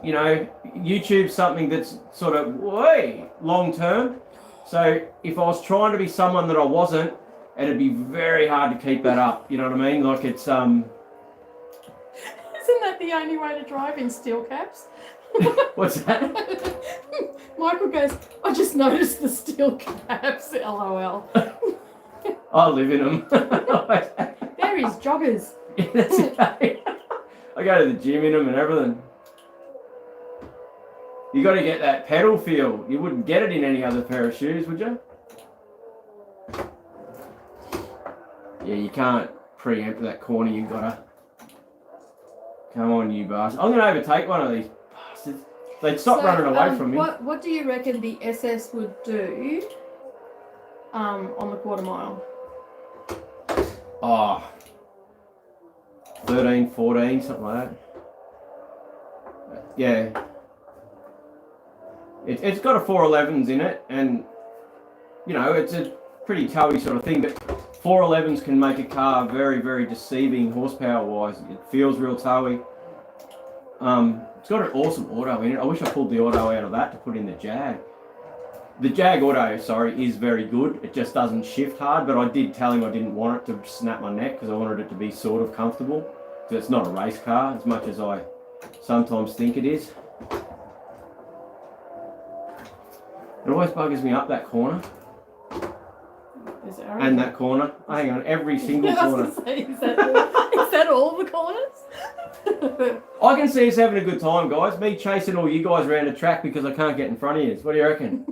you know, YouTube's something that's sort of way long term. So if I was trying to be someone that I wasn't, it'd be very hard to keep that up. You know what I mean? Like it's
Isn't that the only way to drive in steel caps?
What's that?
Michael goes, I just noticed the steel caps. LOL.
I live in them.
They're his joggers.
Yeah, that's okay. I go to the gym in them and everything. You got to get that pedal feel. You wouldn't get it in any other pair of shoes, would you? Yeah, you can't preempt that corner. You've got to. Come on, you bastard. I'm going to overtake one of these bastards. They'd stop running away from me.
What do you reckon the SS would do on the quarter mile?
Oh, 13, 14, something like that. Yeah. It's got a 411s in it, and, you know, it's a pretty towy sort of thing, but 411s can make a car very, very deceiving horsepower-wise. It feels real towy. It's got an awesome auto in it. I wish I pulled the auto out of that to put in the Jag. The Jag auto, sorry, is very good. It just doesn't shift hard, but I did tell him I didn't want it to snap my neck because I wanted it to be sort of comfortable. So it's not a race car as much as I sometimes think it is. It always buggers me up that corner. And that corner. Hang on, every single corner.
Is that all the corners?
I can see us having a good time, guys. Me chasing all you guys around the track because I can't get in front of you. What do you reckon?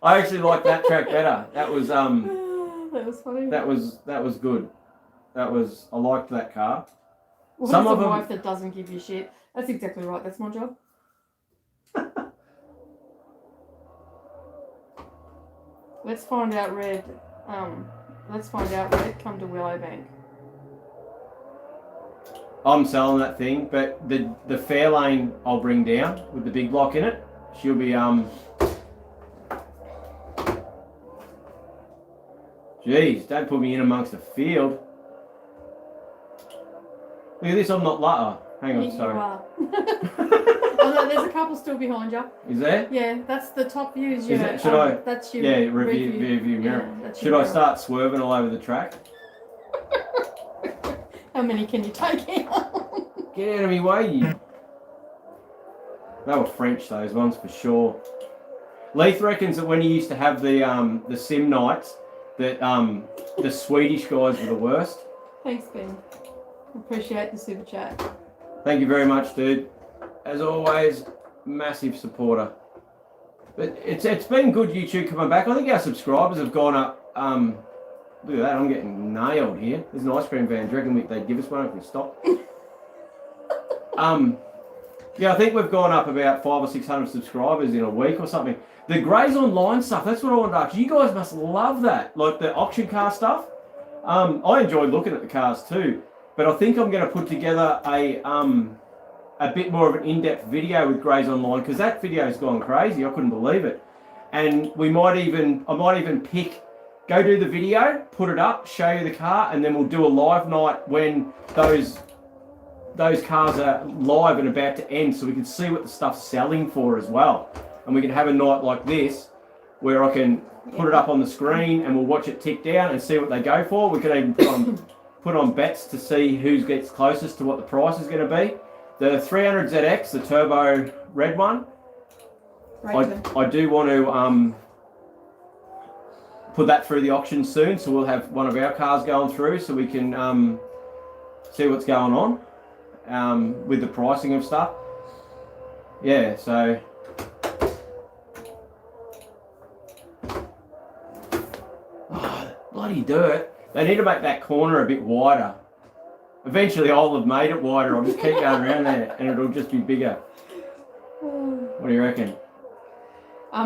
I actually like that track better. That was
that was funny.
That was good. I liked that car.
Well,
Some
of
of them,
wife that doesn't give you shit. That's exactly right. That's my job. Let's find out, Red. Red. Come to Willowbank.
I'm selling that thing, but the Fairlane I'll bring down with the big block in it. She'll be Jeez, don't put me in amongst the field. Look at this, I'm not Lutta. Hang on, sorry.
You are. Oh, no, there's a couple still behind you.
Is there?
Yeah, that's the top views.
Is it, should I?
That's your
rear view mirror.
Yeah,
should I start swerving all over the track?
How many can you take out?
Get out of me way, you. They were French, those ones, for sure. Leith reckons that when he used to have the sim nights, that the Swedish guys were the worst.
Thanks, Ben. Appreciate the super chat.
Thank you very much, dude. As always, massive supporter. But it's been good YouTube coming back. I think our subscribers have gone up. Look at that, I'm getting nailed here. There's an ice cream van. Do you reckon they'd give us one if we stopped? Yeah, I think we've gone up about 500 or 600 subscribers in a week or something. The Grays Online stuff, that's what I wanted to ask. You guys must love that, like the auction car stuff. I enjoy looking at the cars too, but I think I'm going to put together a bit more of an in-depth video with Grays Online because that video's gone crazy. I couldn't believe it. And I might even go do the video, put it up, show you the car, and then we'll do a live night when those cars are live and about to end so we can see what the stuff's selling for as well. And we can have a night like this where I can put it up on the screen and we'll watch it tick down and see what they go for. We could even put on bets to see who gets closest to what the price is going to be. The 300ZX, the turbo red one, I do want to put that through the auction soon, so we'll have one of our cars going through so we can see what's going on with the pricing of stuff. Yeah, so bloody dirt. They need to make that corner a bit wider. Eventually I'll have made it wider. I'll just keep going around there and it'll just be bigger. What do you reckon?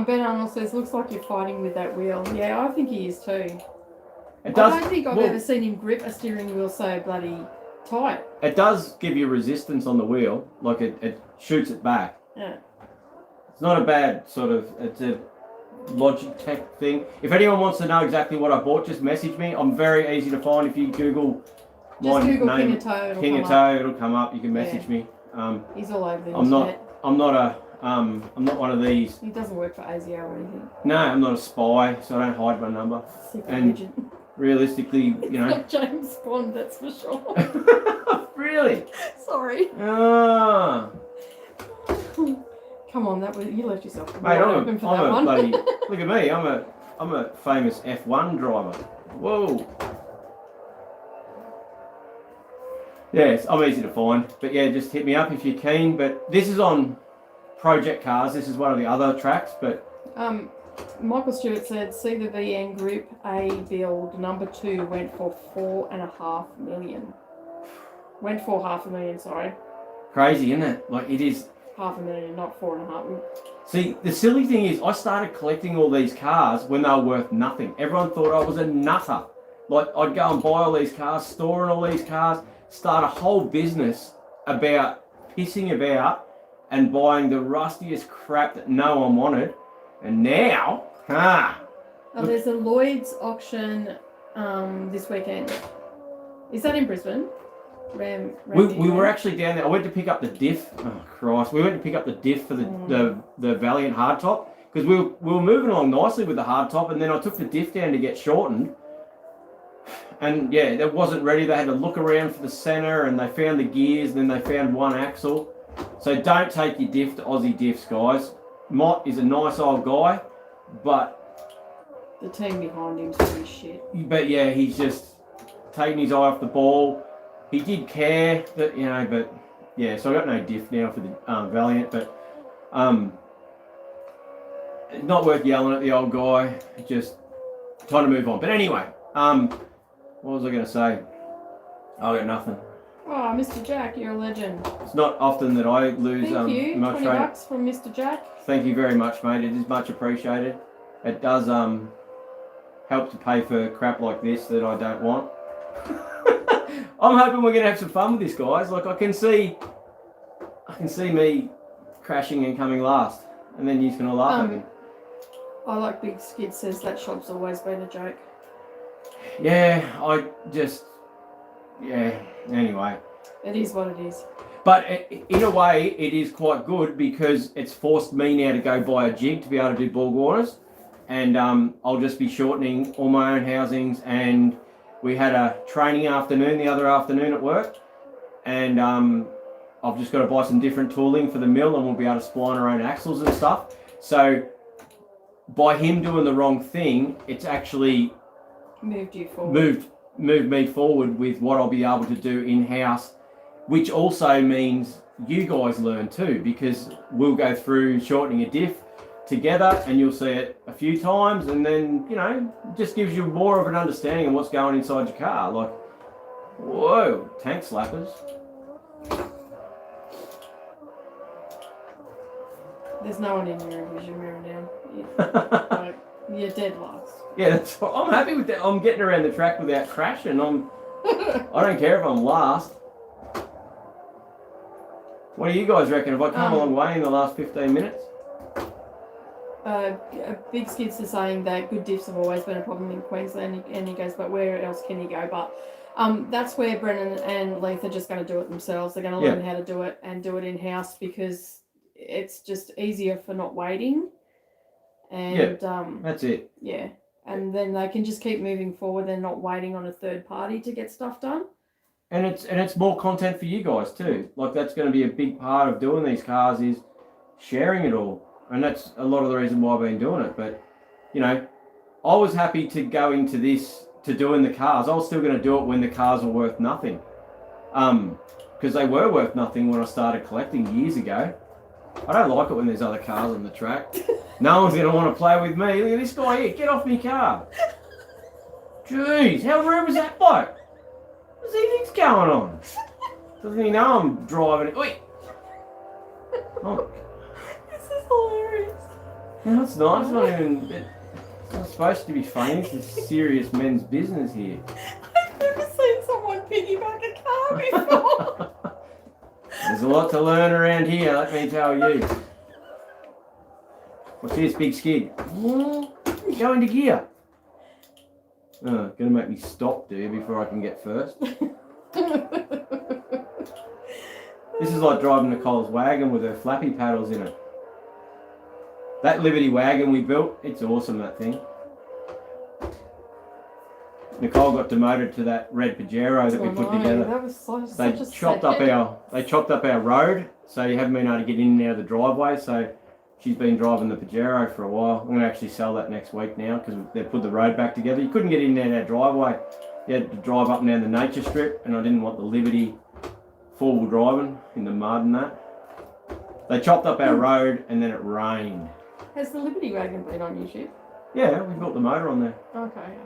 Ben Arnold says, looks like you're fighting with that wheel. Yeah, I think he is too.
It does,
I don't think I've ever seen him grip a steering wheel so bloody tight.
It does give you resistance on the wheel. Like it shoots it back.
Yeah.
It's not a bad sort of, it's a Logitech thing. If anyone wants to know exactly what I bought, just message me. I'm very easy to find. If you Google my name, Kingatow, it'll come up. You can message me.
He's all over the internet.
I'm not one of these.
He doesn't work for ASIO or anything.
No, I'm not a spy, so I don't hide my number.
Secret agent.
Realistically, you know.
Not James Bond, that's for sure.
Really?
Sorry.
Ah.
Come on, you left yourself
mate,
open for that one.
Bloody, look at me, I'm a famous F1 driver. Whoa. Yes, I'm easy to find. But yeah, just hit me up if you're keen. But this is on Project Cars. This is one of the other tracks. But
Michael Stewart said, see the VN Group A build number 2 went for $4.5 million. Went for $500,000, sorry.
crazy, isn't it? Like it is.
$500,000, not 4.5.
See, the silly thing is, I started collecting all these cars when they were worth nothing. Everyone thought I was a nutter. Like, I'd go and buy all these cars, storing all these cars, start a whole business about pissing about and buying the rustiest crap that no one wanted. And now,
There's a Lloyd's auction this weekend. Is that in Brisbane?
we were actually down there. I went to pick up the diff. Oh Christ! We went to pick up the diff for the Valiant hardtop because we were moving along nicely with the hardtop, and then I took the diff down to get shortened. And yeah, it wasn't ready. They had to look around for the center, and they found the gears, and then they found one axle. So don't take your diff to Aussie Diffs, guys. Mott is a nice old guy, but
the team behind him's pretty shit.
But yeah, he's just taking his eye off the ball. He did care that, you know, but yeah, so I got no diff now for the Valiant, but it's not worth yelling at the old guy. Just time to move on. But anyway, what was I going to say? I got nothing.
Oh, Mr. Jack, you're a legend.
It's not often that I lose.
Thank you.
My
$20 from Mr. Jack.
Thank you very much, mate. It is much appreciated. It does help to pay for crap like this that I don't want. I'm hoping we're gonna have some fun with this, guys. Like I can see me crashing and coming last, and then you're gonna laugh at me.
I like Big Skid says that shop's always been a joke.
Yeah, anyway.
It is what it is.
But in a way, it is quite good because it's forced me now to go buy a jig to be able to do ball warners, and I'll just be shortening all my own housings. And we had a training afternoon the other afternoon at work, and I've just got to buy some different tooling for the mill, and we'll be able to spline our own axles and stuff. So by him doing the wrong thing, it's actually
moved you forward.
Moved me forward with what I'll be able to do in-house, which also means you guys learn too, because we'll go through shortening a diff together and you'll see it a few times, and then, you know, it just gives you more of an understanding of what's going inside your car. Like, whoa, tank slappers.
There's no one in your vision mirror now. Like, you're dead last.
Yeah, that's what, I'm happy with that. I'm getting around the track without crashing. I don't care if I'm last. What do you guys reckon? Have I come a long way in the last 15 minutes?
Big Skids is saying that good diffs have always been a problem in Queensland, and he goes, but where else can you go? But that's where Brennan and Leith are just going to do it themselves. They're going to learn how to do it and do it in-house, because it's just easier for not waiting. And
that's it.
Yeah. And then they can just keep moving forward. They're not waiting on a third party to get stuff done.
And it's more content for you guys too. Like, that's going to be a big part of doing these cars, is sharing it all. And that's a lot of the reason why I've been doing it. But, you know, I was happy to go into this, to doing the cars. I was still going to do it when the cars were worth nothing. Because they were worth nothing when I started collecting years ago. I don't like it when there's other cars on the track. No one's going to want to play with me. Look at this guy here. Get off me car. Jeez, how rude was that bloke? What does he think's going on? Doesn't he know I'm driving it? Wait. Oh.
This is hilarious.
No, it's not. It's not even... It's not supposed to be funny. This is serious men's business here.
I've never seen someone piggyback a car before.
There's a lot to learn around here, let me tell you. What's this, Big Skid? Go into gear. Oh, gonna make me stop, do you, before I can get first? This is like driving Nicole's wagon with her flappy paddles in it. That Liberty wagon we built, it's awesome, that thing. Nicole got demoted to that red Pajero that we put together.
That was
They chopped up our road, so you haven't been able to get in and out of the driveway. So she's been driving the Pajero for a while. I'm going to actually sell that next week now, because they put the road back together. You couldn't get in and out of our driveway. You had to drive up and down the nature strip, and I didn't want the Liberty 4-wheel driving in the mud and that. They chopped up our road and then it rained.
Has the Liberty wagon been on YouTube?
Yeah, we built the motor on there.
Okay.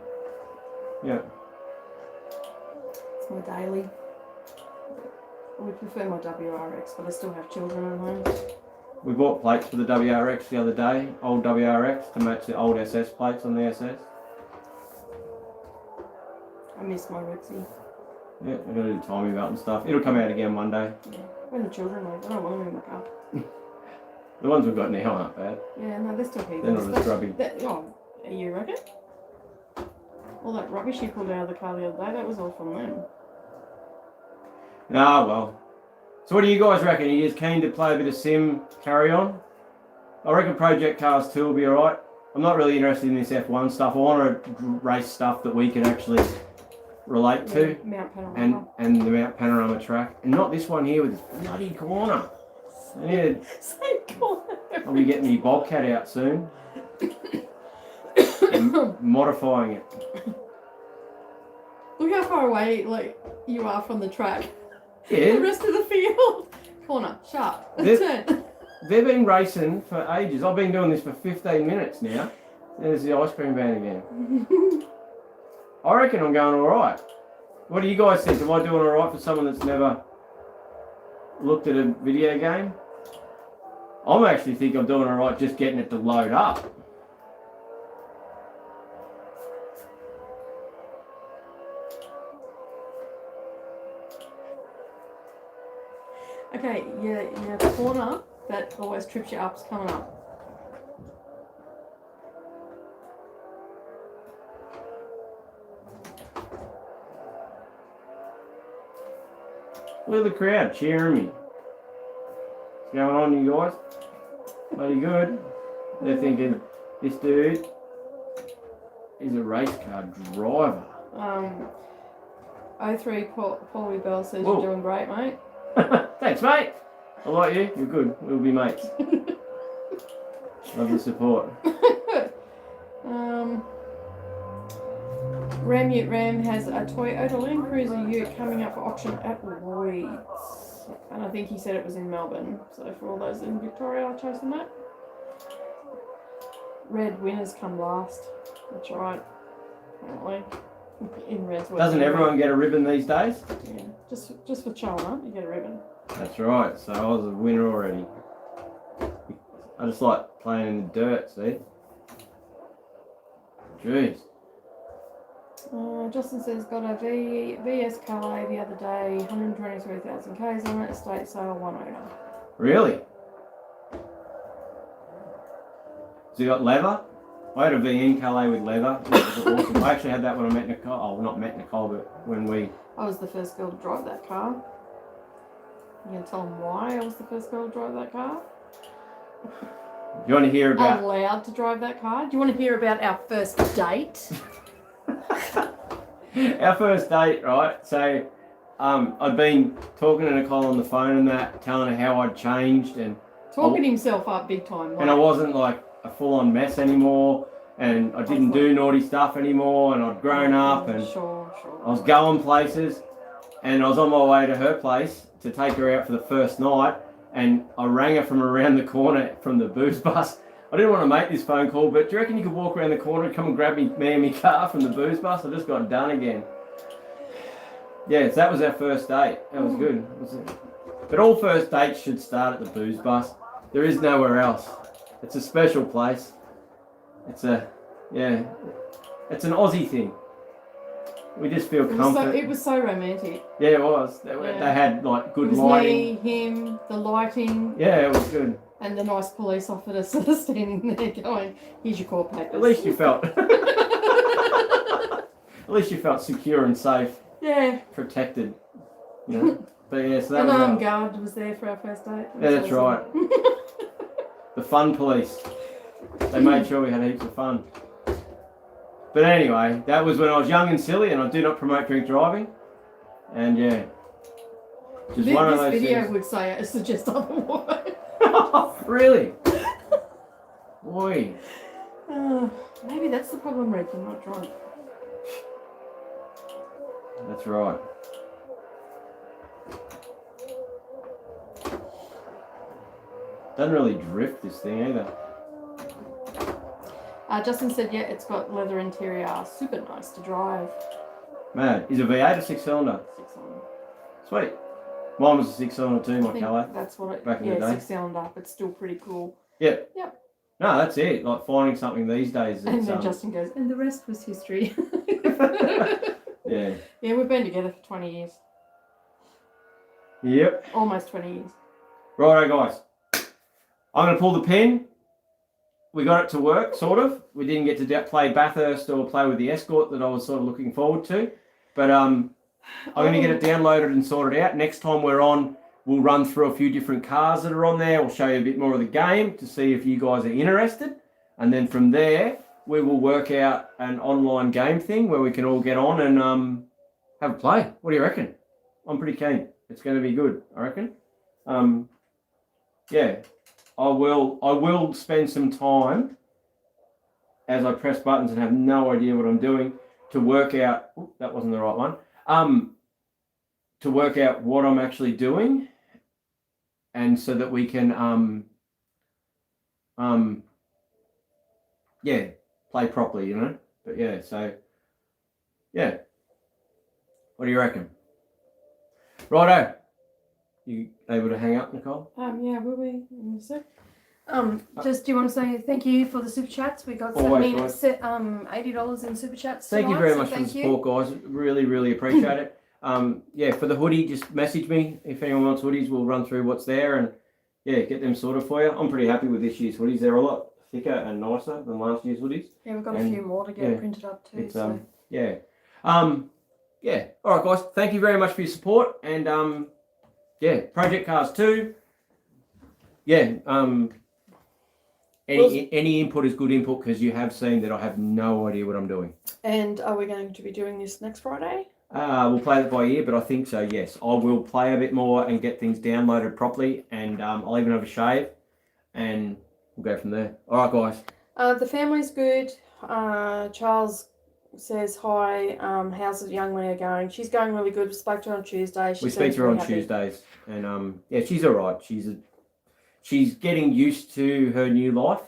Yeah.
It's my daily. I would prefer my WRX, but I still have children at home.
We bought plates for the WRX the other day, old WRX, to match the old SS plates on the SS.
I miss my Rexy.
Yeah, we're going to do timing belt and stuff. It'll come out again one day.
Yeah. When the children leave, I don't want them in my car.
The ones we've got now aren't bad.
Yeah, no, they're still here.
They're not as grubby.
Oh, you reckon? All that rubbish you pulled out of the car the other day, that was all from them.
Ah, well. So what do you guys reckon? Are you just keen to play a bit of sim, carry on? I reckon Project Cars 2 will be alright. I'm not really interested in this F1 stuff. I want to race stuff that we can actually relate to.
Mount Panorama.
And the Mount Panorama track. And not this one here with this bloody corner. Yeah,
Same corner.
I'll be getting the Bobcat out soon. And modifying it.
Look how far away you are from the track.
Yeah.
The rest of the field. Corner, sharp, turn.
They've been racing for ages. I've been doing this for 15 minutes now. There's the ice cream van again. I reckon I'm going alright. What do you guys think? Am I doing alright for someone that's never looked at a video game? I actually think I'm doing alright just getting it to load up.
Okay, yeah, the corner that always trips you up's coming up.
Look at the crowd cheering me. What's going on, you guys? Bloody good. They're thinking, this dude is a race car driver.
03 Paulie Bell says
Whoa.
You're doing great, mate.
Thanks, mate. I like you. You're good. We'll be mates. Love the support.
Ram Ute Ram has a Toyota Land Cruiser Ute coming up for auction at Lloyd's. And I think he said it was in Melbourne. So for all those in Victoria, I'll chasing that. Red winners come last. That's right. Apparently. In Red's
Doesn't everyone get a ribbon these days?
Yeah. Just for Chalna, you get a ribbon.
That's right. So I was a winner already. I just like playing in the dirt, see? Jeez.
Justin says got a VS Calais the other day, 123,000 Ks on it, estate sale, one owner.
Really? So you got leather? I had a VN Calais with leather. It was awesome. I actually had that when I met Nicole. Oh, not met Nicole, but when we...
I was the first girl to drive that car. You gonna tell them why I was the first girl to drive that car?
You want to hear about...
Allowed to drive that car? Do you want to hear about our first date?
Our first date, right? So, I'd been talking to Nicole on the phone and that, telling her how I'd changed and...
Talking himself up big time.
And I wasn't like a full-on mess anymore, and I didn't do naughty stuff anymore, and I'd grown up, and
Sure.
I was going places, and I was on my way to her place to take her out for the first night, and I rang her from around the corner from the booze bus. I didn't want to make this phone call, but do you reckon you could walk around the corner and come and grab me and my car from the booze bus? I just got done again. Yeah, so that was our first date. That was good. But all first dates should start at the booze bus. There is nowhere else. It's a special place. It's an Aussie thing. We just feel comfort.
It was so romantic.
Yeah, it was. They had like good
it was
lighting.
Me, him, the lighting.
Yeah, it was good.
And the nice police officer standing there going, here's your court papers.
At least you felt secure and safe.
Yeah.
Protected. You know? But yeah, so that
an
was
armed guard was there for our first date.
Yeah, that's right. The fun police. They made sure we had heaps of fun. But anyway, that was when I was young and silly, and I do not promote drink driving. And yeah. Just one of those
This video
things.
would say it, suggest otherwise.
Really? Boy.
Maybe that's the problem, Red. You're not drunk.
That's right. Doesn't really drift, this thing either.
Justin said, yeah, it's got leather interior. Super nice to drive.
Man, is it V8 or 6-cylinder?
6-cylinder.
Sweet. Mine was a 6-cylinder too, my Calais.
That's what it.
Back in the day.
6-cylinder, but still pretty cool.
Yep.
Yep.
No, that's it. Like finding something these days.
And then Justin goes, and the rest was history.
Yeah.
Yeah, we've been together for 20 years.
Yep.
Almost 20 years.
Righto, guys. I'm going to pull the pin. We got it to work, sort of. We didn't get to play Bathurst or play with the Escort that I was sort of looking forward to. But I'm going to get it downloaded and sorted out. Next time we're on, we'll run through a few different cars that are on there. We'll show you a bit more of the game to see if you guys are interested. And then from there, we will work out an online game thing where we can all get on and have a play. What do you reckon? I'm pretty keen. It's going to be good, I reckon. Yeah, I will spend some time as I press buttons and have no idea what I'm doing to work out. Oops, that wasn't the right one. To work out what I'm actually doing, and so that we can yeah, play properly, you know. But yeah, so yeah. What do you reckon? Righto. You able to hang up, Nicole?
Yeah, will we in a sec? Just do you want to say thank you for the super chats? We got
Always,
$80 in super chats.
Thank you
tonight,
very
so
much for the
thank you.
support, guys. Really, really appreciate it. Yeah, for the hoodie, just message me if anyone wants hoodies. We'll run through what's there and yeah, get them sorted for you. I'm pretty happy with this year's hoodies. They're a lot thicker and nicer than last year's hoodies.
Yeah, we've got a few more to get printed up too.
It's
so.
yeah. Yeah. All right, guys. Thank you very much for your support and yeah, Project Cars 2. Yeah. Any input is good input because you have seen that I have no idea what I'm doing.
And are we going to be doing this next Friday?
We'll play it by ear, but I think so, yes. I will play a bit more and get things downloaded properly, and I'll even have a shave, and we'll go from there. All right, guys.
The family's good. Charles says hi. How's the young Leah going? She's going really good. We spoke to her on Tuesday.
We speak to her on Tuesdays, and yeah, she's all right. She's getting used to her new life.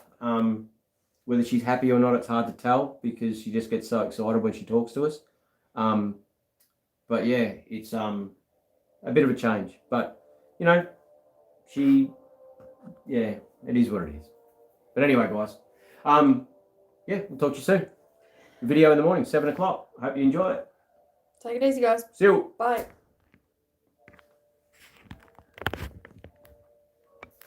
Whether she's happy or not, it's hard to tell because she just gets so excited when she talks to us. But yeah, it's a bit of a change. But you know, yeah, it is what it is. But anyway, guys, yeah, we'll talk to you soon. Video in the morning, 7 o'clock. Hope you enjoy it.
Take it easy, guys.
See you.
Bye.